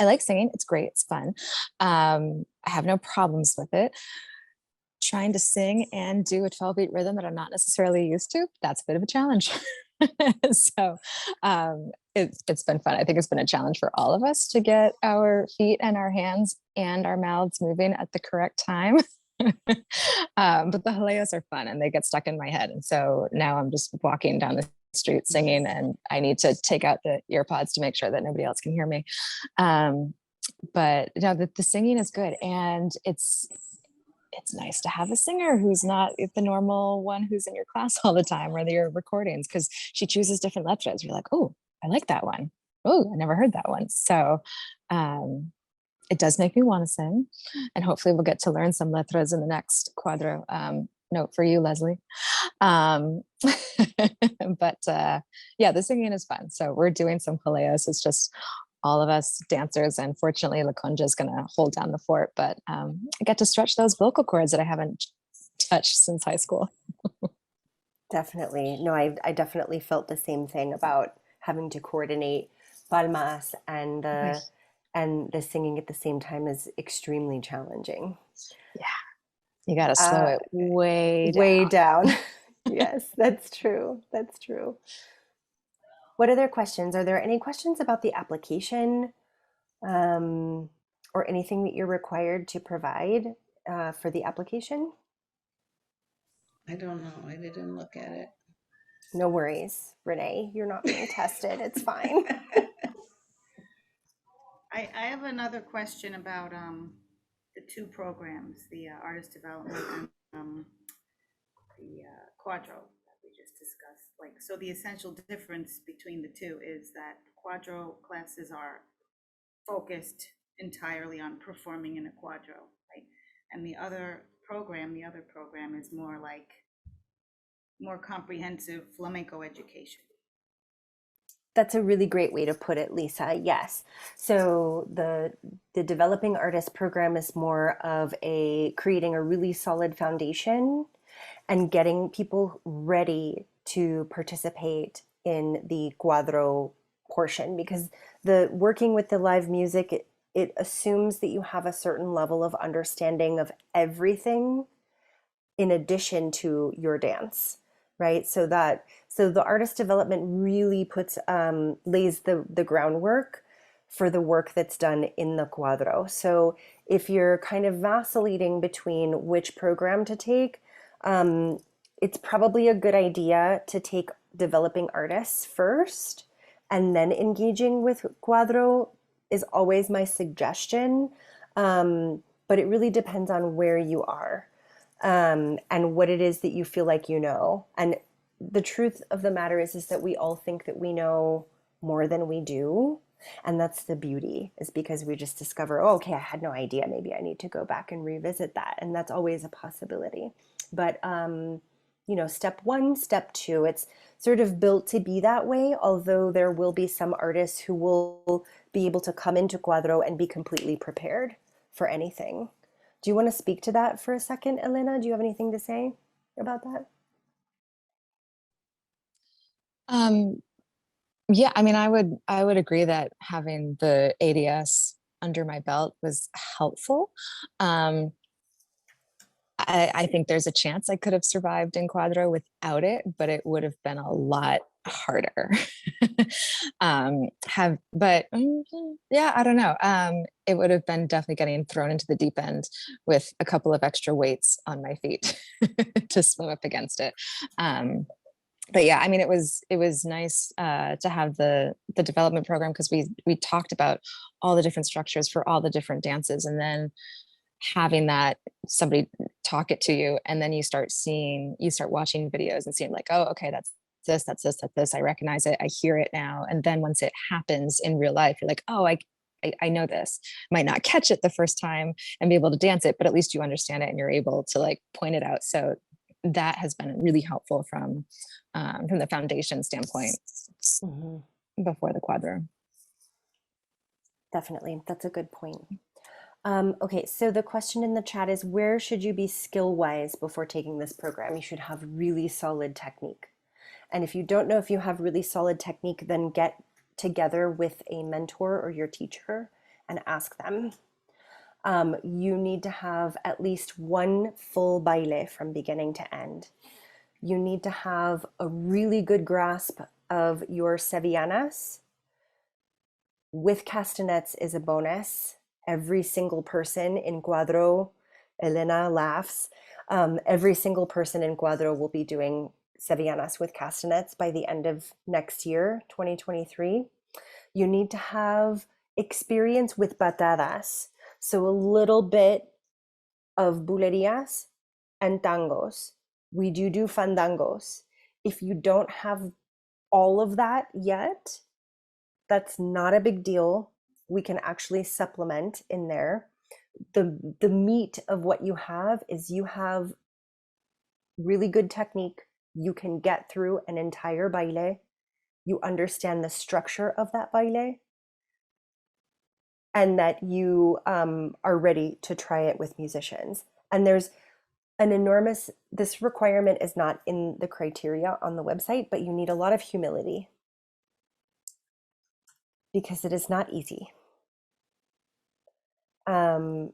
like singing. It's great. It's fun. I have no problems with it. Trying to sing and do a 12-beat rhythm that I'm not necessarily used to, that's a bit of a challenge. So it's been fun. I think it's been a challenge for all of us to get our feet and our hands and our mouths moving at the correct time. But the jaleos are fun and they get stuck in my head. And so now I'm just walking down the street singing, and I need to take out the ear pods to make sure that nobody else can hear me. But the singing is good, and it's nice to have a singer who's not the normal one who's in your class all the time or your recordings, because she chooses different letras. You're like, oh, I like that one. Oh, I never heard that one. So it does make me want to sing, and hopefully we'll get to learn some letras in the next Cuadro. Note for you, Leslie. But the singing is fun. So we're doing some jaleos. It's just all of us dancers, and fortunately La Concha is going to hold down the fort, but I get to stretch those vocal cords that I haven't touch since high school. Definitely. No, I definitely felt the same thing about having to coordinate palmas and the singing at the same time is extremely challenging. Yeah, you got to slow it way Way down. down. Yes, that's true. That's true. What other questions? Are there any questions about the application, or anything that you're required to provide for the application? I don't know. I didn't look at it. No worries, Renee. You're not being tested. It's fine. I have another question about the two programs, the artist development and the Quadro that we just discussed. Like, so the essential difference between the two is that Quadro classes are focused entirely on performing in a Quadro, right? And the other program is more like more comprehensive flamenco education. That's a really great way to put it, Lisa. Yes. So the developing artist program is more of a creating a really solid foundation and getting people ready to participate in the Cuadro portion, because the working with the live music, it assumes that you have a certain level of understanding of everything in addition to your dance, right? So the artist development really lays the groundwork for the work that's done in the Cuadro. So if you're kind of vacillating between which program to take, it's probably a good idea to take developing artists first and then engaging with Cuadro is always my suggestion. But it really depends on where you are, and what it is that you feel like you know. And the truth of the matter is that we all think that we know more than we do. And that's the beauty, is because we just discover, oh, okay, I had no idea. Maybe I need to go back and revisit that. And that's always a possibility. But, step one, step two, it's sort of built to be that way, although there will be some artists who will be able to come into Cuadro and be completely prepared for anything. Do you want to speak to that for a second, Elena? Do you have anything to say about that? Yeah, I mean, I would agree that having the ADS under my belt was helpful. I think there's a chance I could have survived in Cuadro without it, but it would have been a lot harder. Yeah, I don't know. It would have been definitely getting thrown into the deep end with a couple of extra weights on my feet to swim up against it. But yeah, I mean, it was nice to have the development program, because we talked about all the different structures for all the different dances, and then having that somebody talk it to you, and then you start watching videos and seeing like, oh, okay, that's this, I recognize it, I hear it now. And then once it happens in real life, you're like, oh, I know this. Might not catch it the first time and be able to dance it, but at least you understand it and you're able to like point it out. So that has been really helpful from the foundation standpoint. Mm-hmm. Before the Cuadro. Definitely. That's a good point. Okay, so the question in the chat is, where should you be skill-wise before taking this program? You should have really solid technique. And if you don't know if you have really solid technique, then get together with a mentor or your teacher and ask them. You need to have at least one full baile from beginning to end. You need to have a really good grasp of your sevillanas. With castanets is a bonus. Every single person in Cuadro, Elena laughs, every single person in Cuadro will be doing sevillanas with castanets by the end of next year, 2023. You need to have experience with batadas, so a little bit of bulerías and tangos. We do fandangos. If you don't have all of that yet, that's not a big deal. We can actually supplement in there. The meat of what you have is you have really good technique. You can get through an entire baile. You understand the structure of that baile, and that you are ready to try it with musicians. And there's this requirement is not in the criteria on the website, but you need a lot of humility because it is not easy. And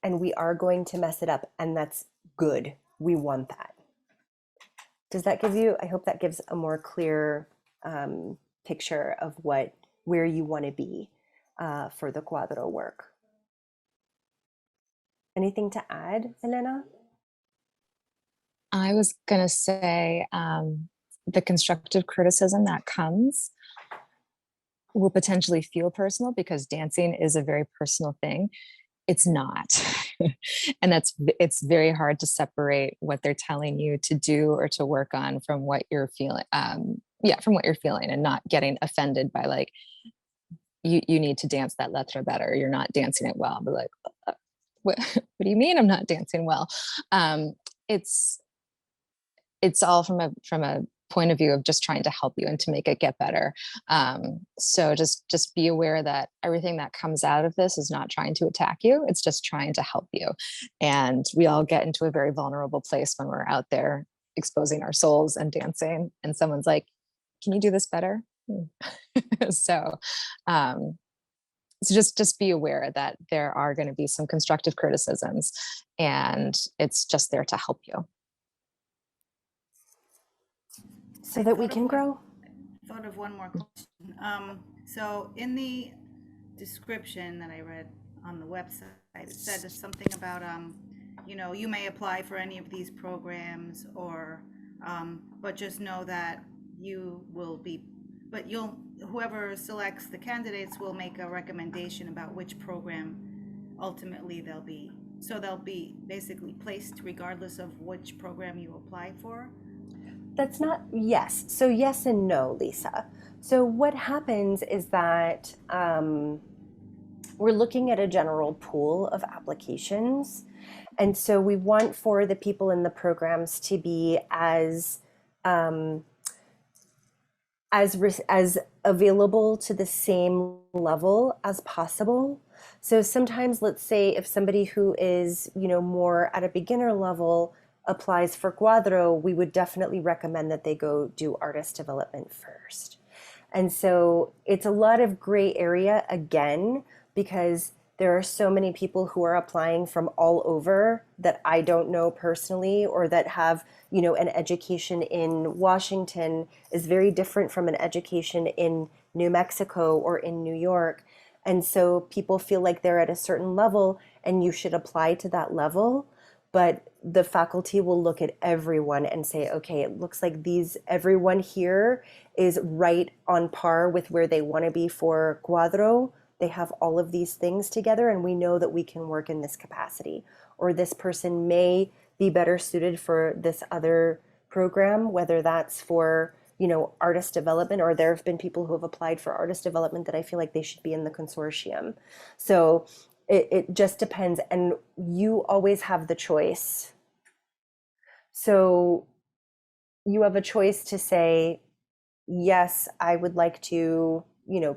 we are going to mess it up, and that's good. We want that. Does that give you, I hope that gives a more clear picture of where you want to be for the Cuadro work. Anything to add, Elena? I was going to say the constructive criticism that comes will potentially feel personal because dancing is a very personal thing. It's not. And it's very hard to separate what they're telling you to do or to work on from what you're feeling. From what you're feeling, and not getting offended by like, you need to dance that letra better. You're not dancing it well. But like, what do you mean I'm not dancing well? It's all from a point of view of just trying to help you and to make it get better. So just be aware that everything that comes out of this is not trying to attack you. It's just trying to help you. And we all get into a very vulnerable place when we're out there exposing our souls and dancing, and someone's like, can you do this better? So just be aware that there are going to be some constructive criticisms, and it's just there to help you. So that we can grow. Thought of one more question. So in the description that I read on the website, it said something about, you may apply for any of these programs, or, but just know that whoever selects the candidates will make a recommendation about which program ultimately they'll be. So they'll be basically placed regardless of which program you apply for. That's not, yes. So yes and no, Lisa. So what happens is that we're looking at a general pool of applications. And so we want for the people in the programs to be as available to the same level as possible. So sometimes, let's say if somebody who is, more at a beginner level applies for Cuadro, we would definitely recommend that they go do artist development first. And so it's a lot of gray area again, because there are so many people who are applying from all over that I don't know personally, or that have, an education in Washington is very different from an education in New Mexico or in New York. And so people feel like they're at a certain level and you should apply to that level. But the faculty will look at everyone and say, okay, it looks like everyone here is right on par with where they want to be for Cuadro. They have all of these things together, and we know that we can work in this capacity. Or this person may be better suited for this other program, whether that's for, artist development, or there have been people who have applied for artist development that I feel like they should be in the consortium. So it just depends, and you always have the choice. So you have a choice to say, yes, I would like to,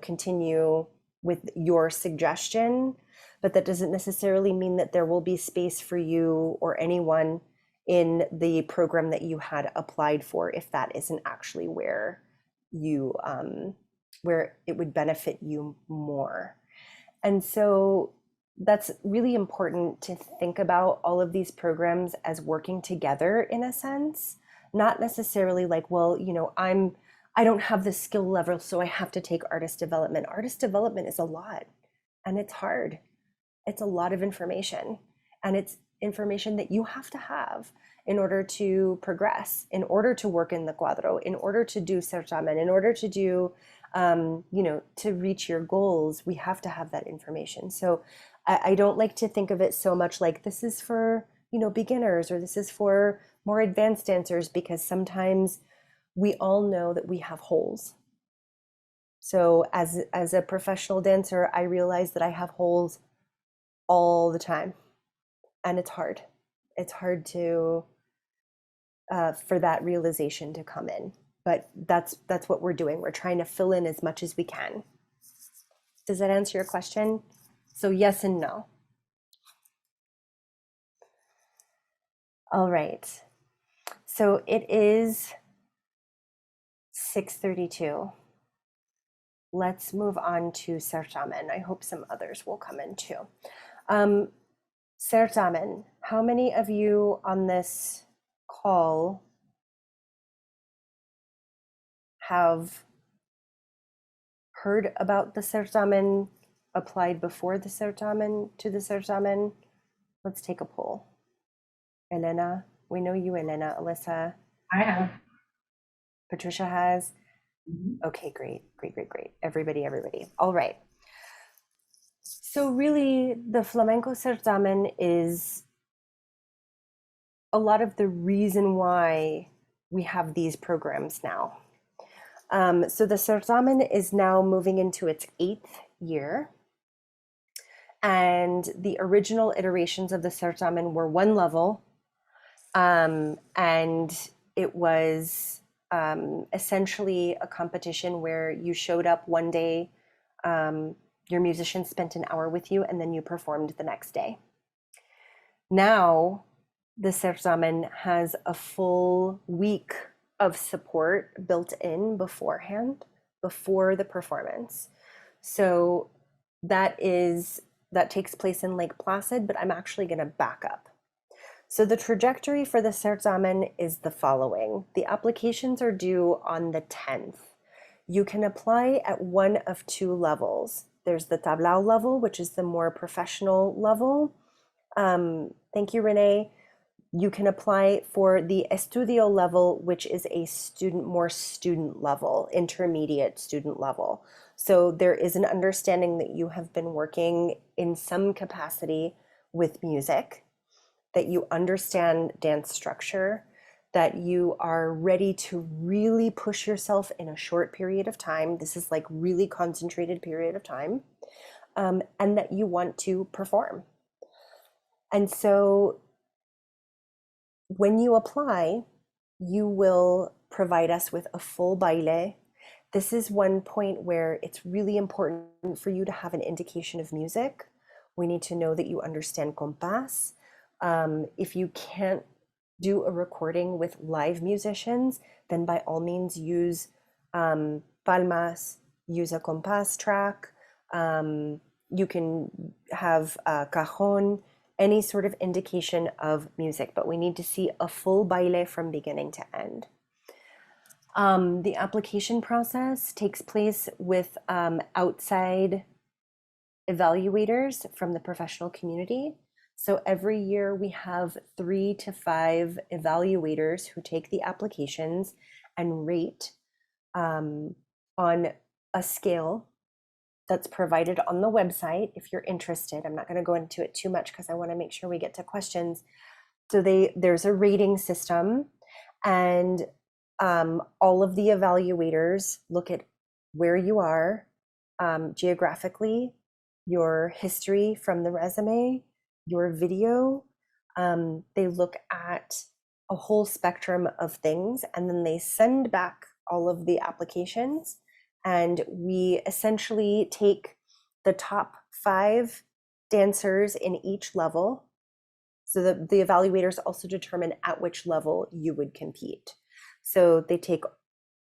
continue with your suggestion, but that doesn't necessarily mean that there will be space for you or anyone in the program that you had applied for, if that isn't actually where it would benefit you more. And so that's really important to think about all of these programs as working together in a sense, not necessarily like, well, I don't have the skill level, so I have to take artist development. Artist development is a lot, and it's hard. It's a lot of information, and it's information that you have to have in order to progress, in order to work in the Cuadro, in order to do certamen, in order to do, to reach your goals. We have to have that information. So I don't like to think of it so much like this is for, beginners, or this is for more advanced dancers, because sometimes we all know that we have holes. So as a professional dancer, I realize that I have holes all the time, and it's hard. It's hard to for that realization to come in. But that's what we're doing. We're trying to fill in as much as we can. Does that answer your question? So yes and no. All right. So it is 6:32. Let's move on to Certamen. I hope some others will come in too. Certamen, how many of you on this call have heard about the Certamen, applied before the Certamen, to the Certamen? Let's take a poll. Elena, we know you, Elena. Alyssa, I have. Patricia has. Mhm. Okay, great. Everybody. All right. So really, the Flamenco Certamen is a lot of the reason why we have these programs now. So the Certamen is now moving into its 8th year. And the original iterations of the Certamen were one level. And it was essentially a competition where you showed up one day, your musician spent an hour with you, and then you performed the next day. Now, the Certamen has a full week of support built in beforehand, before the performance. So that takes place in Lake Placid, but I'm actually going to back up. So the trajectory for the Certamen is the following. The applications are due on the 10th. You can apply at one of two levels. There's the tablao level, which is the more professional level. Thank you, Renee. You can apply for the estudio level, which is a more student level, intermediate student level. So there is an understanding that you have been working in some capacity with music, that you understand dance structure, that you are ready to really push yourself in a short period of time. This is like really concentrated period of time, and that you want to perform. And so when you apply, you will provide us with a full baile. This is one point where it's really important for you to have an indication of music. We need to know that you understand compás. If you can't do a recording with live musicians, then by all means use palmas, use a compás track. You can have cajon, any sort of indication of music, but we need to see a full baile from beginning to end. The application process takes place with outside evaluators from the professional community. So every year we have 3 to 5 evaluators who take the applications and rate on a scale that's provided on the website if you're interested. I'm not going to go into it too much because I want to make sure we get to questions. So there's a rating system, and all of the evaluators look at where you are geographically, your history from the resume, your video. They look at a whole spectrum of things, and then they send back all of the applications, and we essentially take the top 5 dancers in each level, so that the evaluators also determine at which level you would compete. So they take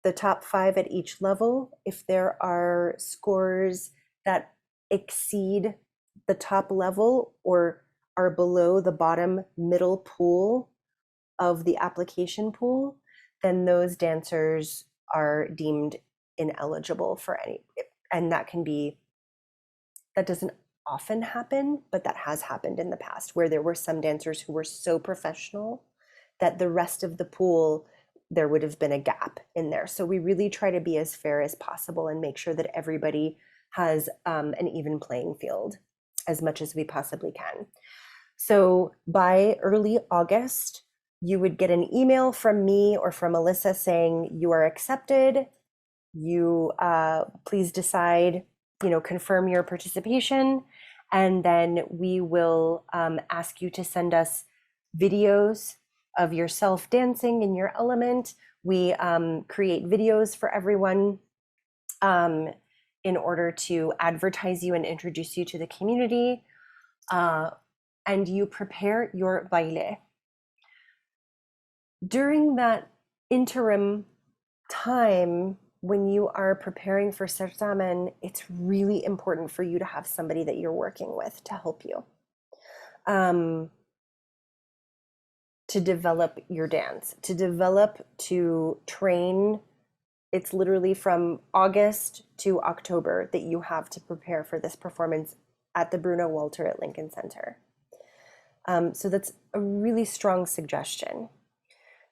the top 5 at each level. If there are scores that exceed the top level or are below the bottom middle pool of the application pool, then those dancers are deemed ineligible for any, and that doesn't often happen, but that has happened in the past, where there were some dancers who were so professional that the rest of the pool, there would have been a gap in there. So we really try to be as fair as possible and make sure that everybody has an even playing field as much as we possibly can. So by early August, you would get an email from me or from Alyssa saying you are accepted. You please decide, confirm your participation, and then we will ask you to send us videos of yourself dancing in your element. We create videos for everyone in order to advertise you and introduce you to the community, and you prepare your baile. During that interim time, when you are preparing for certamen, it's really important for you to have somebody that you're working with to help you to develop your dance, to train. It's literally from August to October that you have to prepare for this performance at the Bruno Walter at Lincoln Center. So that's a really strong suggestion.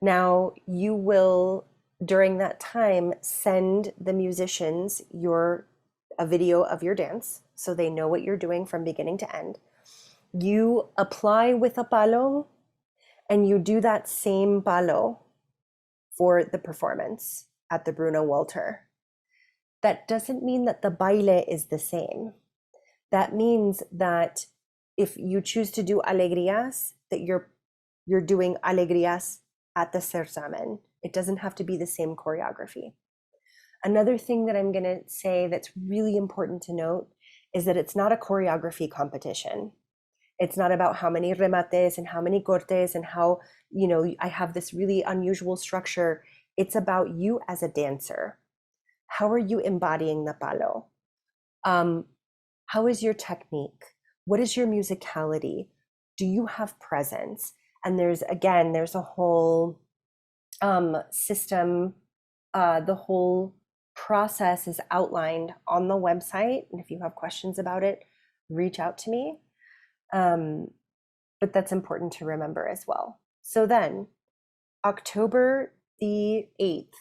Now, you will, during that time, send the musicians a video of your dance so they know what you're doing from beginning to end. You apply with a palo and you do that same palo for the performance at the Bruno Walter. That doesn't mean that the baile is the same. That means that if you choose to do alegrías, that you're doing alegrías at the certamen. It doesn't have to be the same choreography. Another thing that I'm going to say that's really important to note is that it's not a choreography competition. It's not about how many remates and how many cortes and how, I have this really unusual structure. It's about you as a dancer. How are you embodying the palo? How is your technique? What is your musicality? Do you have presence? And there's a whole system. The whole process is outlined on the website. And if you have questions about it, reach out to me. But that's important to remember as well. So then, October the 8th.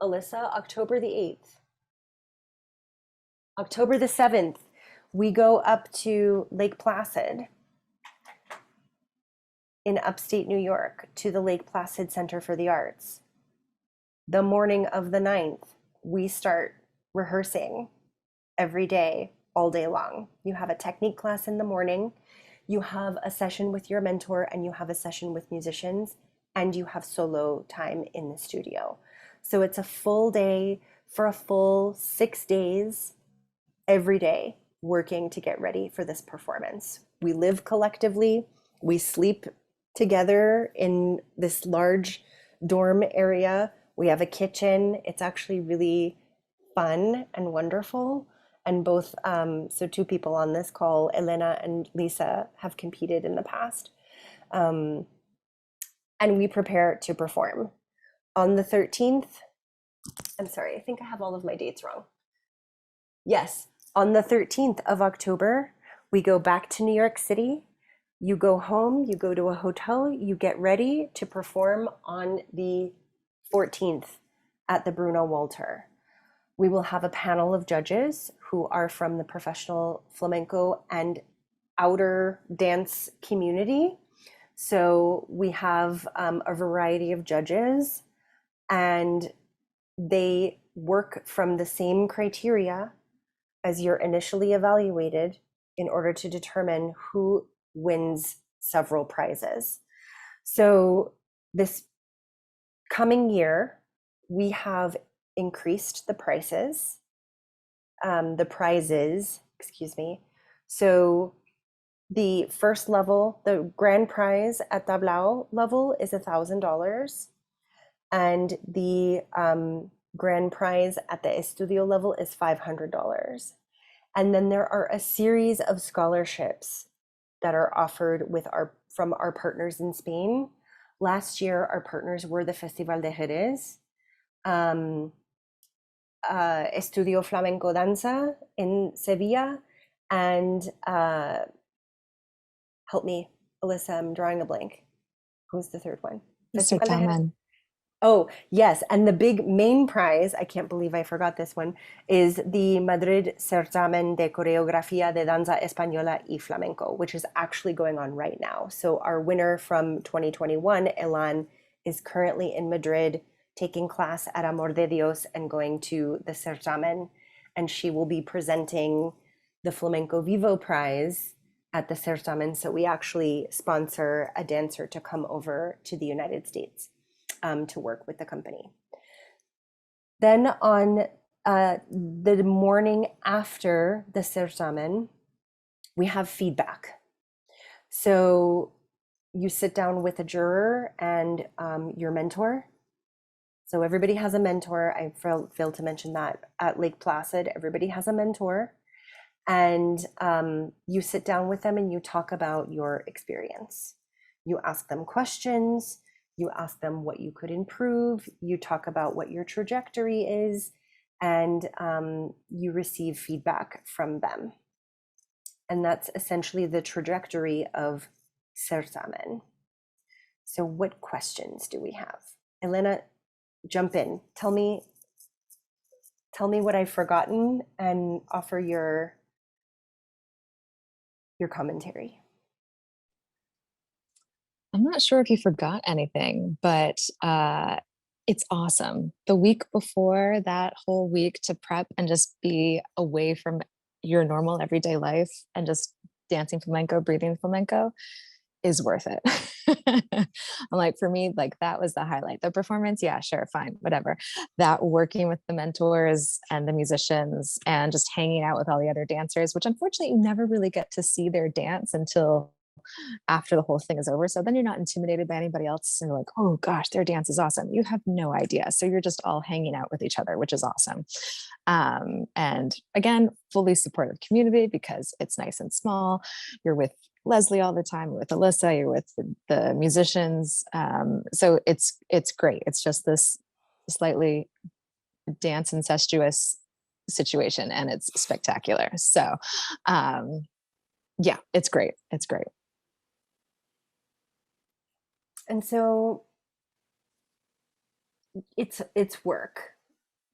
Alyssa, October the 8th. October the 7th, we go up to Lake Placid in upstate New York to the Lake Placid Center for the Arts. The morning of the 9th, we start rehearsing every day, all day long. You have a technique class in the morning, you have a session with your mentor, and you have a session with musicians, and you have solo time in the studio. So it's a full day for a full 6 days, every day, working to get ready for this performance. We live collectively, we sleep together in this large dorm area. We have a kitchen. It's actually really fun and wonderful. And both, so two people on this call, Elena and Lisa, have competed in the past. And we prepare to perform. On the 13th, I'm sorry, I think I have all of my dates wrong. Yes, on the 13th of October, we go back to New York City. You go home, you go to a hotel, you get ready to perform on the 14th at the Bruno Walter. We will have a panel of judges who are from the professional flamenco and outer dance community. So we have a variety of judges, and they work from the same criteria as you're initially evaluated in order to determine who wins several prizes. So this coming year, we have increased the prizes, excuse me. So the first level, the grand prize at tablao level is $1,000. And the grand prize at the estudio level is $500. And then there are a series of scholarships that are offered from our partners in Spain. Last year, our partners were the Festival de Jerez, Estudio Flamenco Danza in Sevilla, and help me, Alyssa, I'm drawing a blank. Who's the third one? Festival de Jerez. Oh, yes. And the big main prize, I can't believe I forgot this one, is the Madrid Certamen de Coreografía de Danza Española y Flamenco, which is actually going on right now. So our winner from 2021, Elan, is currently in Madrid taking class at Amor de Dios and going to the Certamen. And she will be presenting the Flamenco Vivo Prize at the Certamen. So we actually sponsor a dancer to come over to the United States to work with the company. Then on the morning after the certamen, we have feedback. So you sit down with a juror and your mentor. So everybody has a mentor. I failed to mention that at Lake Placid, everybody has a mentor. And you sit down with them and you talk about your experience. You ask them questions. You ask them what you could improve. You talk about what your trajectory is, and you receive feedback from them. And that's essentially the trajectory of Certamen. So what questions do we have? Elena, jump in. Tell me what I've forgotten and offer your commentary. I'm not sure if you forgot anything, but it's awesome. The week before, that whole week to prep and just be away from your normal everyday life and just dancing flamenco, breathing flamenco is worth it. I'm like, for me, like that was the highlight. The performance, yeah, sure, fine, whatever. That working with the mentors and the musicians and just hanging out with all the other dancers, which unfortunately you never really get to see their dance until after the whole thing is over. So then you're not intimidated by anybody else. And you're like, oh gosh, their dance is awesome. You have no idea. So you're just all hanging out with each other, which is awesome. And again, fully supportive community because it's nice and small. You're with Leslie all the time, you're with Alyssa, you're with the musicians. So it's great. It's just this slightly dance incestuous situation and it's spectacular. So yeah, it's great. It's great. And so it's work,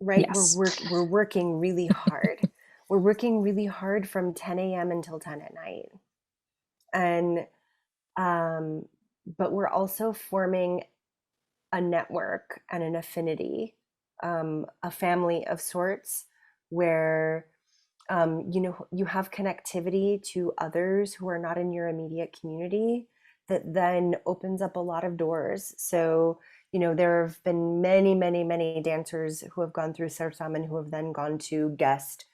right? Yes. We're working really hard. We're working really hard from 10 a.m. until 10 at night. And but we're also forming a network and an affinity, a family of sorts where you have connectivity to others who are not in your immediate community that then opens up a lot of doors. So there have been many, many, many dancers who have gone through Certamen who have then gone to guest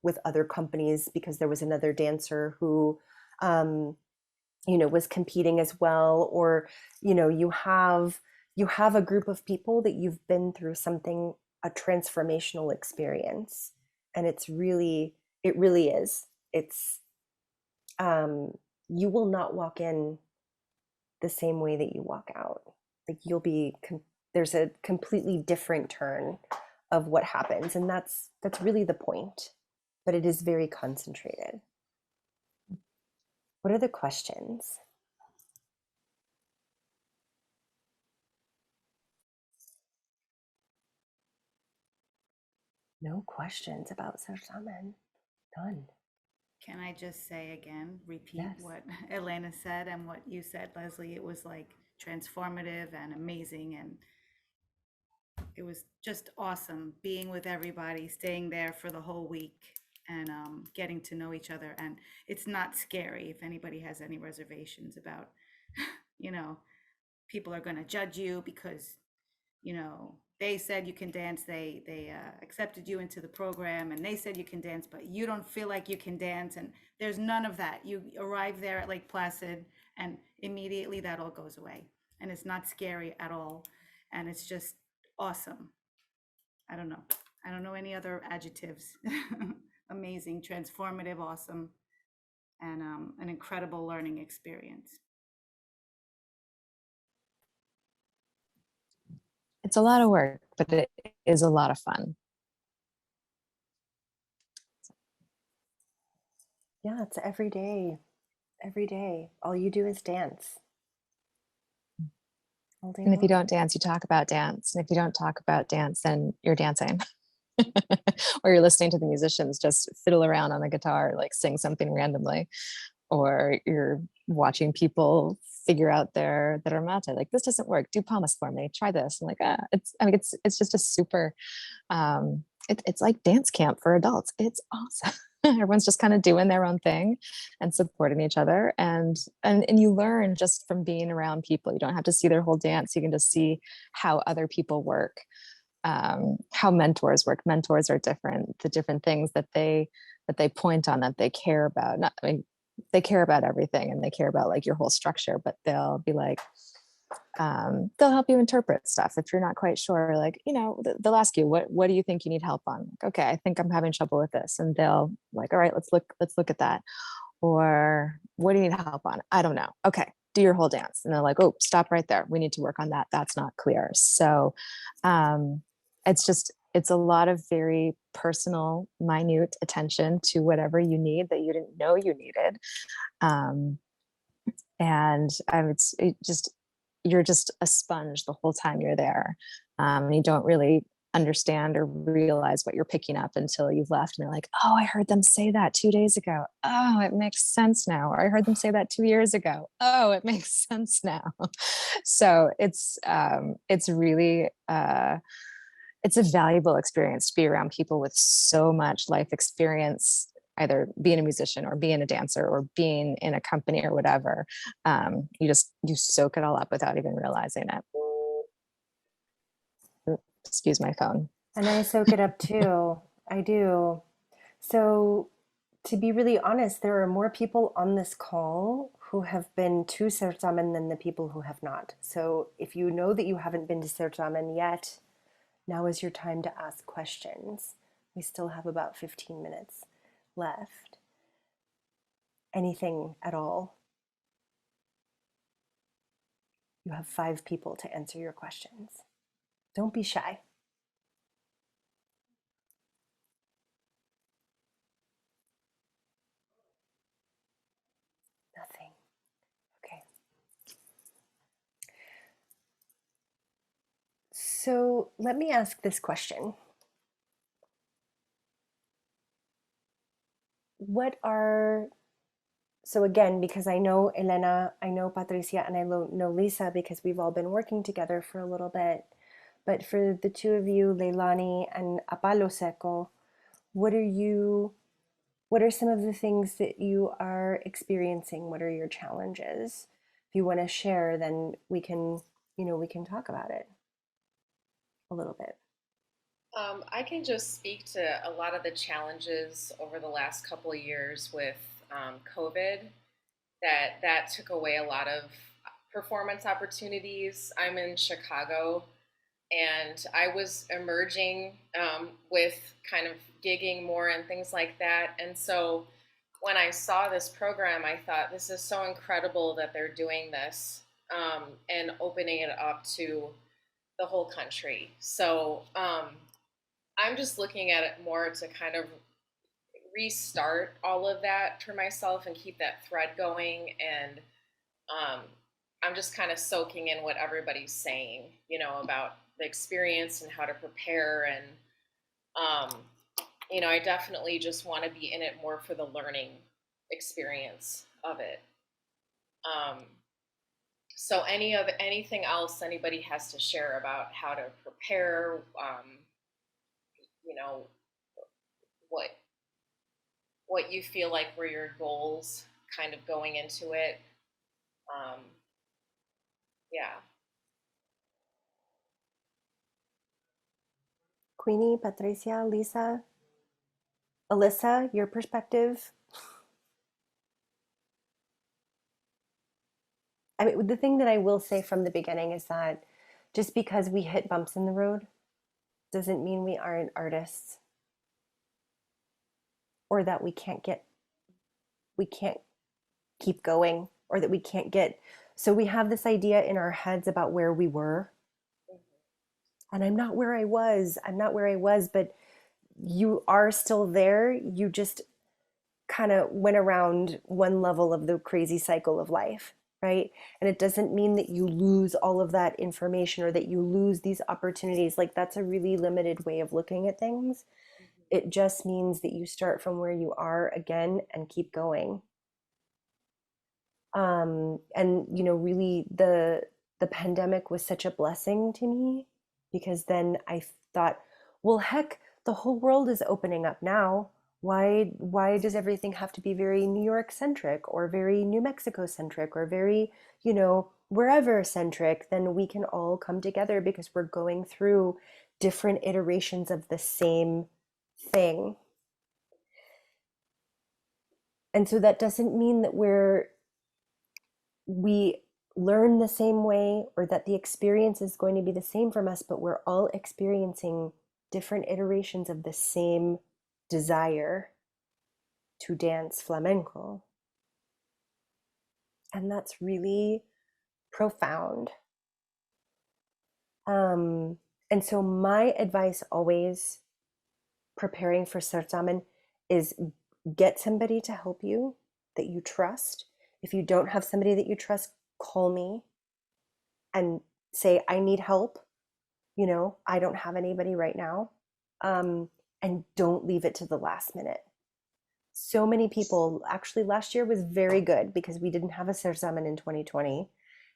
with other companies because there was another dancer who was competing as well, or you have a group of people that you've been through something, a transformational experience, and it really is. It's you will not walk in the same way that you walk out. Like there's a completely different turn of what happens, and that's really the point, but it is very concentrated. What are the questions? No questions about Certamen. None. Can I just say again, repeat Yes. what Elena said and what you said, Leslie? It was like transformative and amazing, and it was just awesome being with everybody, staying there for the whole week and getting to know each other. And it's not scary if anybody has any reservations about, people are going to judge you because, they said you can dance. They accepted you into the program and they said you can dance, but you don't feel like you can dance. And there's none of that. You arrive there at Lake Placid and immediately that all goes away. And it's not scary at all. And it's just awesome. I don't know any other adjectives. Amazing, transformative, awesome, and an incredible learning experience. It's a lot of work, but it is a lot of fun. Yeah, it's every day. Every day. All you do is dance. All day And if you long. don't dance, you talk about dance. And if you don't talk about dance, then you're dancing. Or you're listening to the musicians just fiddle around on the guitar, like sing something randomly. Or you're watching people figure out their mate. Like, this doesn't work. Do palmas for me. Try this. I'm like, it's just a super, it's like dance camp for adults. It's awesome. Everyone's just kind of doing their own thing and supporting each other. And you learn just from being around people. You don't have to see their whole dance. You can just see how other people work, how mentors work. Mentors are different, the different things that they point on, that they care about. they care about everything and they care about like your whole structure, but they'll be like, they'll help you interpret stuff if you're not quite sure. Like, you know, they'll ask you, what do you think you need help on? Like, okay, I think I'm having trouble with this, and they'll like, all right, let's look at that. Or what do you need help on? I don't know. Okay, do your whole dance. And they're like, oh, stop right there. We need to work on that. That's not clear. So it's a lot of very personal, minute attention to whatever you need that you didn't know you needed. You're just a sponge the whole time you're there. You don't really understand or realize what you're picking up until you've left and they're like, oh, I heard them say that 2 days ago. Oh, it makes sense now. Or I heard them say that 2 years ago. Oh, it makes sense now. So it's really, it's a valuable experience to be around people with so much life experience, either being a musician or being a dancer or being in a company or whatever. You soak it all up without even realizing it. Excuse my phone. And I soak it up too. I do. So, to be really honest, there are more people on this call who have been to Certamen than the people who have not. So, if you know that you haven't been to Certamen yet, now is your time to ask questions. We still have about 15 minutes left. Anything at all. You have 5 people to answer your questions. Don't be shy. Nothing. Okay. So let me ask this question. So again, because I know Elena, I know Patricia, and I know Lisa because we've all been working together for a little bit. But for the two of you, Leilani and Apalo Seco, what are some of the things that you are experiencing? What are your challenges? If you want to share, then we can talk about it a little bit. I can just speak to a lot of the challenges over the last couple of years with COVID, that took away a lot of performance opportunities. I'm in Chicago, and I was emerging with kind of gigging more and things like that. And so when I saw this program, I thought, this is so incredible that they're doing this and opening it up to the whole country. So I'm just looking at it more to kind of restart all of that for myself and keep that thread going. And I'm just kind of soaking in what everybody's saying, about the experience and how to prepare. And, I definitely just want to be in it more for the learning experience of it. So anything else anybody has to share about how to prepare, what you feel like were your goals kind of going into it. Yeah. Queenie, Patricia, Lisa, Alyssa, your perspective? I mean, the thing that I will say from the beginning is that just because we hit bumps in the road doesn't mean we aren't artists, or that we can't keep going, or that we can't get. So we have this idea in our heads about where we were. And I'm not where I was, but you are still there. You just kind of went around one level of the crazy cycle of life, right? And it doesn't mean that you lose all of that information or that you lose these opportunities. Like, that's a really limited way of looking at things. It just means that you start from where you are again and keep going. And really the pandemic was such a blessing to me, because then I thought, well, heck, the whole world is opening up now. Why does everything have to be very New York centric or very New Mexico centric or very, wherever centric? Then we can all come together because we're going through different iterations of the same thing. And so that doesn't mean that we learn the same way or that the experience is going to be the same from us, but we're all experiencing different iterations of the same desire to dance flamenco. And that's really profound. And so my advice always preparing for certamen is get somebody to help you that you trust. If you don't have somebody that you trust, call me and say, I need help. You know, I don't have anybody right now. And don't leave it to the last minute. So many people, actually last year was very good because we didn't have a certamen in 2020.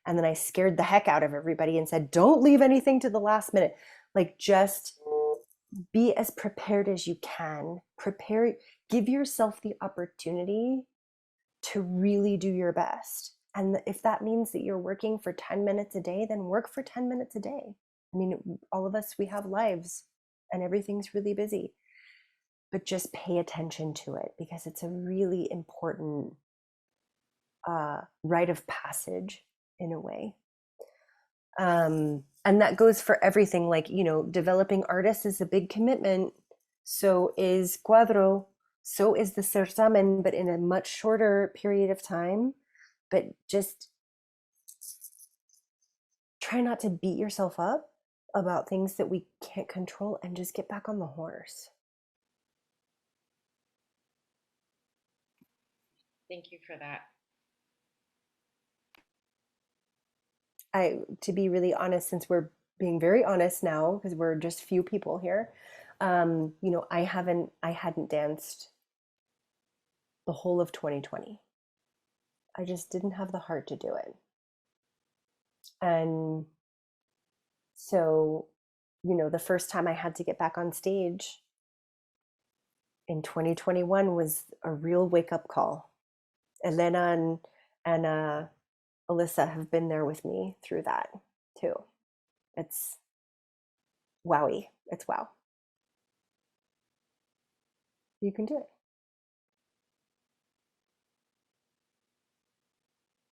And then I scared the heck out of everybody and said, don't leave anything to the last minute. Like, just be as prepared as you can. Prepare, give yourself the opportunity to really do your best. And if that means that you're working for 10 minutes a day, then work for 10 minutes a day. I mean, all of us, we have lives and everything's really busy. But just pay attention to it because it's a really important rite of passage in a way. And that goes for everything. Like, you know, developing artists is a big commitment. So is Cuadro, so is the certamen, but in a much shorter period of time. But just try not to beat yourself up about things that we can't control and just get back on the horse. Thank you for that. To be really honest, since we're being very honest now, because we're just few people here, you know, I hadn't danced the whole of 2020. I just didn't have the heart to do it. And so, you know, the first time I had to get back on stage in 2021 was a real wake-up call. Elena and Alyssa have been there with me through that too. It's wowie. It's wow. You can do it.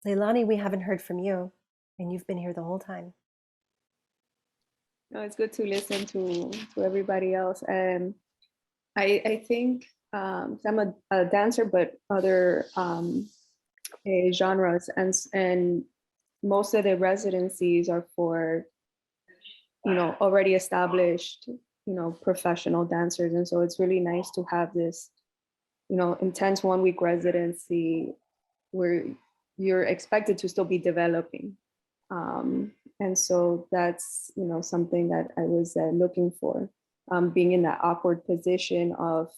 Leilani, we haven't heard from you, and you've been here the whole time. No, it's good to listen to everybody else. And I think I'm a dancer, but other genres, and most of the residencies are for, you know, already established, you know, professional dancers. And so it's really nice to have this, you know, intense 1-week residency where you're expected to still be developing. And so that's, you know, something that I was looking for, being in that awkward position of,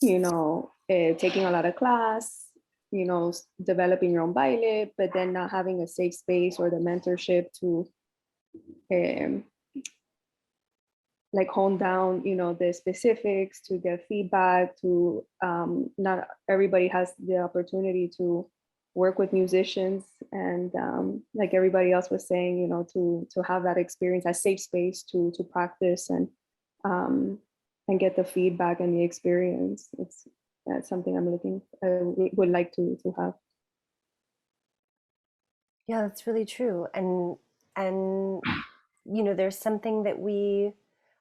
you know, taking a lot of class, you know, developing your own baile, but then not having a safe space or the mentorship to like hone down, you know, the specifics, to get feedback, to not everybody has the opportunity to work with musicians, and like everybody else was saying, you know, to have that experience, a safe space to practice and get the feedback and the experience. That's something I would like to have. Yeah, that's really true. And you know, there's something that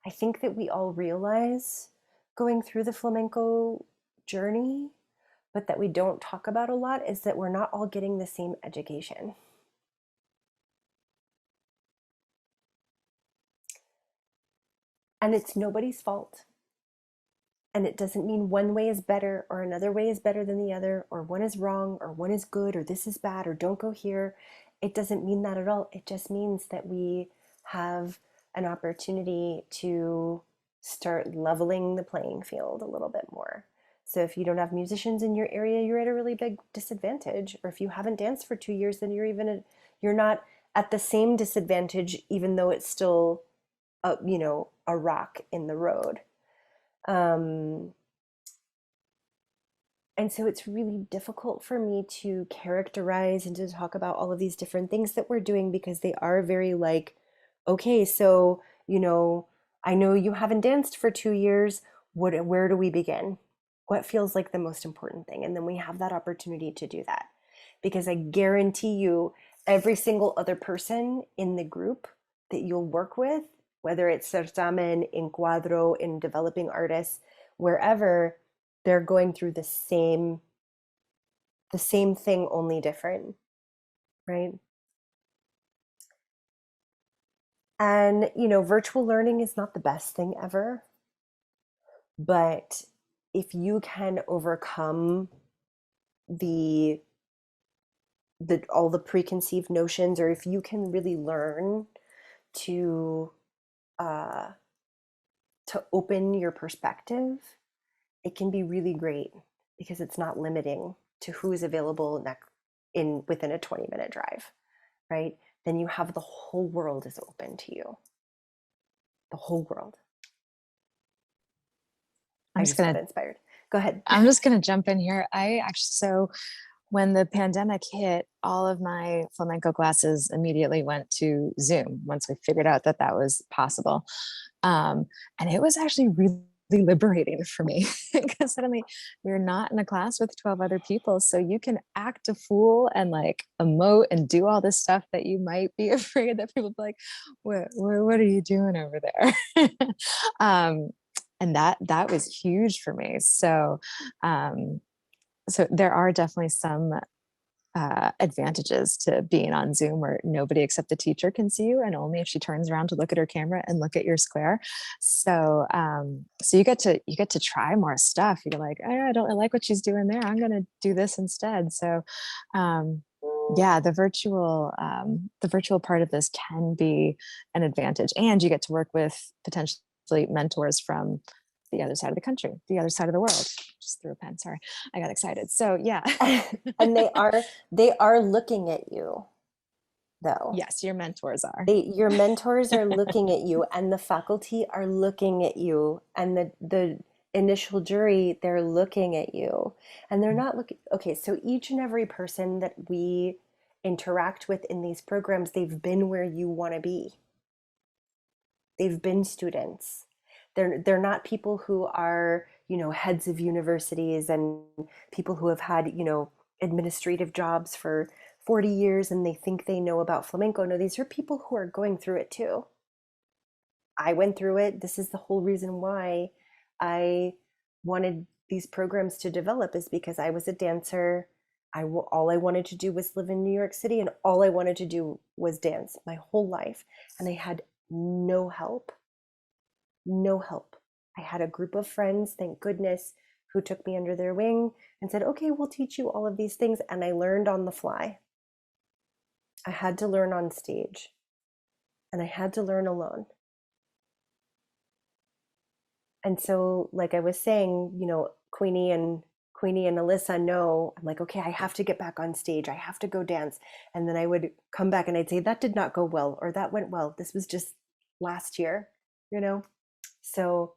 I think that we all realize going through the flamenco journey, but that we don't talk about a lot, is that we're not all getting the same education. And it's nobody's fault. And it doesn't mean one way is better or another way is better than the other, or one is wrong or one is good or this is bad or don't go here. It doesn't mean that at all. It just means that we have an opportunity to start leveling the playing field a little bit more. So if you don't have musicians in your area, you're at a really big disadvantage. Or if you haven't danced for 2 years, then you're not at the same disadvantage, even though it's still you know, a rock in the road. And so it's really difficult for me to characterize and to talk about all of these different things that we're doing, because they are very like, okay, so, you know, I know you haven't danced for 2 years. Where do we begin? What feels like the most important thing? And then we have that opportunity to do that. Because I guarantee you, every single other person in the group that you'll work with, whether it's Certamen, in Cuadro, in developing artists, wherever, they're going through the same thing, only different, right? And, virtual learning is not the best thing ever, but if you can overcome all the preconceived notions, or if you can really learn to open your perspective, it can be really great because it's not limiting to who is available within a 20-minute drive, right? Then you have the whole world is open to you. The whole world. I just got inspired. Go ahead. I'm just gonna jump in here. So when the pandemic hit, all of my flamenco classes immediately went to Zoom once we figured out that was possible. And it was actually really liberating for me because suddenly you're not in a class with 12 other people. So you can act a fool and like emote and do all this stuff that you might be afraid that people be like, what are you doing over there? And that was huge for me. So, so there are definitely some advantages to being on Zoom where nobody except the teacher can see you, and only if she turns around to look at her camera and look at your square. So, so you get to try more stuff. You're like, oh, I like what she's doing there. I'm going to do this instead. So, yeah, the virtual part of this can be an advantage, and you get to work with potentially mentors from the other side of the country, the other side of the world. Just threw a pen. Sorry, I got excited. So yeah, and they are looking at you, though. Yes, your mentors are. Your mentors are looking at you, and the faculty are looking at you, and the initial jury, they're looking at you, and they're not looking. Okay, so each and every person that we interact with in these programs, they've been where you want to be. They've been students. They're not people who are, heads of universities and people who have had, administrative jobs for 40 years and they think they know about flamenco. No, these are people who are going through it too. I went through it. This is the whole reason why I wanted these programs to develop, is because I was a dancer. All I wanted to do was live in New York City, and all I wanted to do was dance my whole life. And I had no help. No help. I had a group of friends, thank goodness, who took me under their wing and said, okay, we'll teach you all of these things. And I learned on the fly. I had to learn on stage, and I had to learn alone. And so, like I was saying, Queenie and Alyssa know, I'm like, okay, I have to get back on stage. I have to go dance. And then I would come back and I'd say, that did not go well, or that went well. This was just last year, So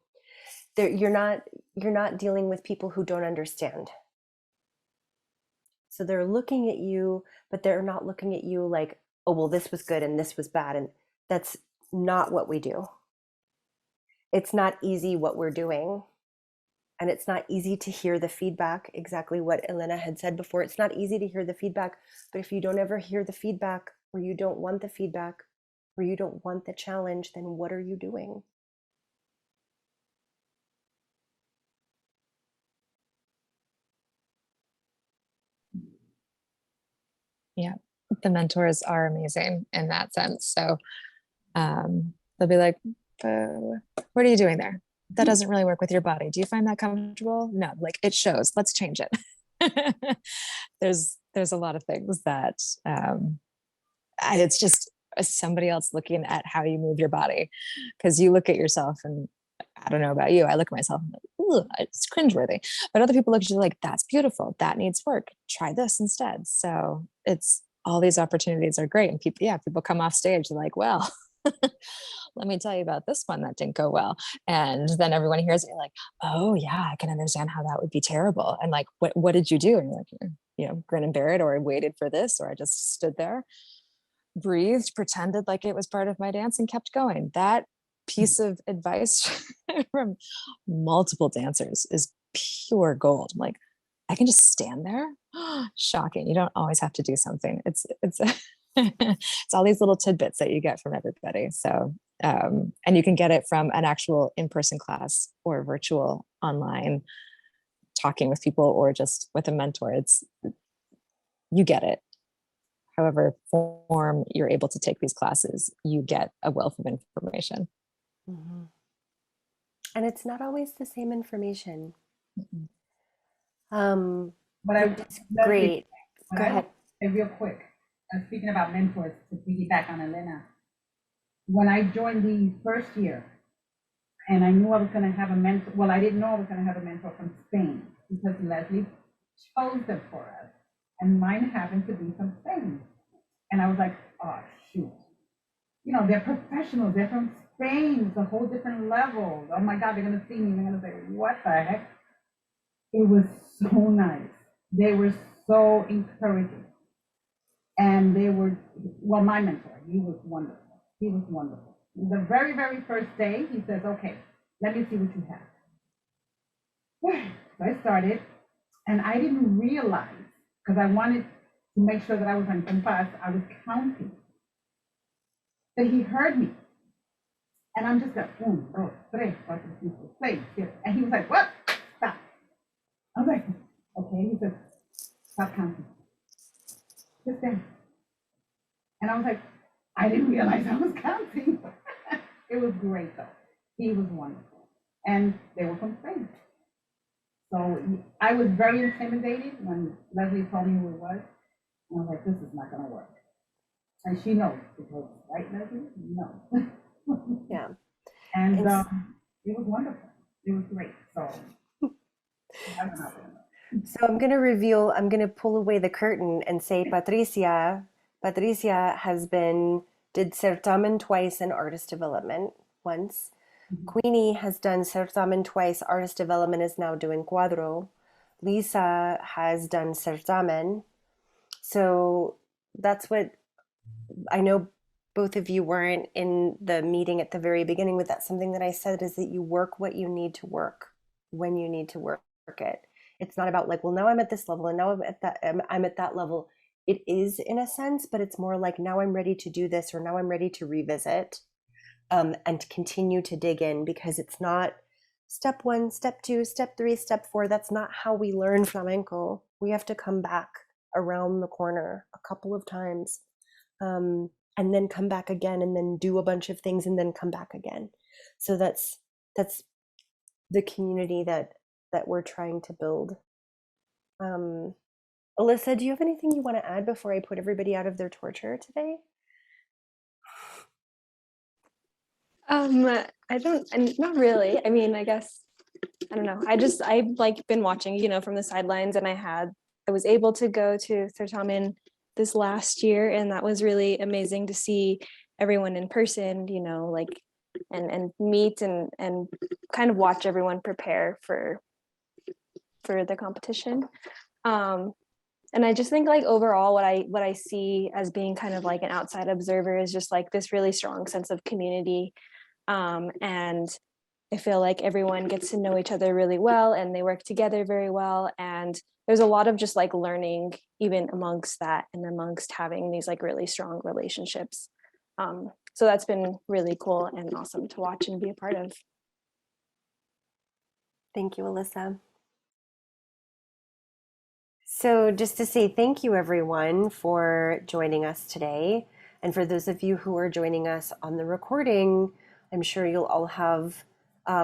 you're not dealing with people who don't understand. So they're looking at you, but they're not looking at you like, oh, well, this was good and this was bad. And that's not what we do. It's not easy what we're doing. And it's not easy to hear the feedback, exactly what Elena had said before. It's not easy to hear the feedback, but if you don't ever hear the feedback, or you don't want the feedback, or you don't want the challenge, then what are you doing? Yeah, the mentors are amazing in that sense. So they'll be like, what are you doing there? That doesn't really work with your body. Do you find that comfortable? No, like it shows. Let's change it. There's a lot of things that it's just somebody else looking at how you move your body, because you look at yourself, and I don't know about you, I look at myself and like, it's cringeworthy. But other people look at you like, that's beautiful. That needs work. Try this instead. So it's all these opportunities are great. And people come off stage, they're like, well, let me tell you about this one that didn't go well. And then everyone hears it, like, oh yeah, I can understand how that would be terrible. And like, what did you do? And you're like, grin and bear it, or I waited for this, or I just stood there, breathed, pretended like it was part of my dance, and kept going. That piece of advice from multiple dancers is pure gold. I'm like, I can just stand there. Shocking. You don't always have to do something. It's it's all these little tidbits that you get from everybody. So and you can get it from an actual in-person class or virtual online, talking with people or just with a mentor. It's, you get it. However form you're able to take these classes, you get a wealth of information. Mhm. And it's not always the same information. But I, It's great. but Go I ahead. say real quick, speaking about mentors, to piggyback on Elena, when I joined the first year, and I knew I was going to have a mentor, well, I didn't know I was going to have a mentor from Spain because Leslie chose them for us, and mine happened to be from Spain. And I was like, oh, shoot. You know, they're professionals, they're from Spain, it's a whole different level. Oh my God, they're going to see me, they're going to say, what the heck? It was so nice. They were so encouraging. And they were, well, my mentor, he was wonderful. He was wonderful. The very, very first day, he says, okay, let me see what you have. So I started, and I didn't realize, because I wanted to make sure that I was on compás, I was counting. But he heard me. And I'm just like, 1, 2, 3, 4, 5, 6, 7. And he was like, what? Stop. I was like, okay. He said, stop counting. Just then. And I was like, I didn't realize I was counting. It was great though. He was wonderful. And they were from Spain. So I was very intimidated when Leslie told me who it was. And I was like, this is not gonna work. And she knows because, right, Leslie? No. Yeah. And And it was wonderful. It was great. So I don't know. so I'm going to reveal, I'm going to pull away the curtain and say Patricia did certamen twice in artist development once. Queenie has done certamen twice. Artist development is now doing Cuadro. Lisa has done certamen. So that's what I know. Both of you weren't in the meeting at the very beginning, but that's something that I said, is that you work what you need to work when you need to work it. It's not about like, well, now I'm at this level and now I'm at that level. It is in a sense, but it's more like now I'm ready to do this, or now I'm ready to revisit and to continue to dig in, because it's not step 1, step 2, step 3, step 4. That's not how we learn flamenco. We have to come back around the corner a couple of times. And then come back again, and then do a bunch of things, and then come back again. So that's the community that we're trying to build. Alyssa, do you have anything you want to add before I put everybody out of their torture today? I don't, and not really. I mean, I guess, I don't know. I've like been watching, you know, from the sidelines, and I was able to go to Certamen this last year, and that was really amazing to see everyone in person, you know, like, and meet and kind of watch everyone prepare for the competition. And I just think like overall what I see as being kind of like an outside observer is just like this really strong sense of community. And I feel like everyone gets to know each other really well, and they work together very well. And there's a lot of just like learning even amongst that, and amongst having these like really strong relationships. So that's been really cool and awesome to watch and be a part of. Thank you, Alyssa. So just to say thank you, everyone, for joining us today. And for those of you who are joining us on the recording, I'm sure you'll all have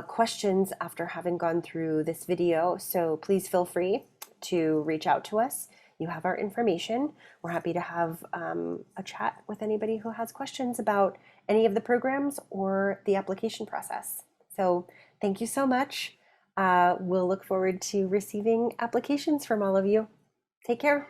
questions after having gone through this video. So please feel free to reach out to us. You have our information. We're happy to have a chat with anybody who has questions about any of the programs or the application process. So thank you so much. We'll look forward to receiving applications from all of you. Take care.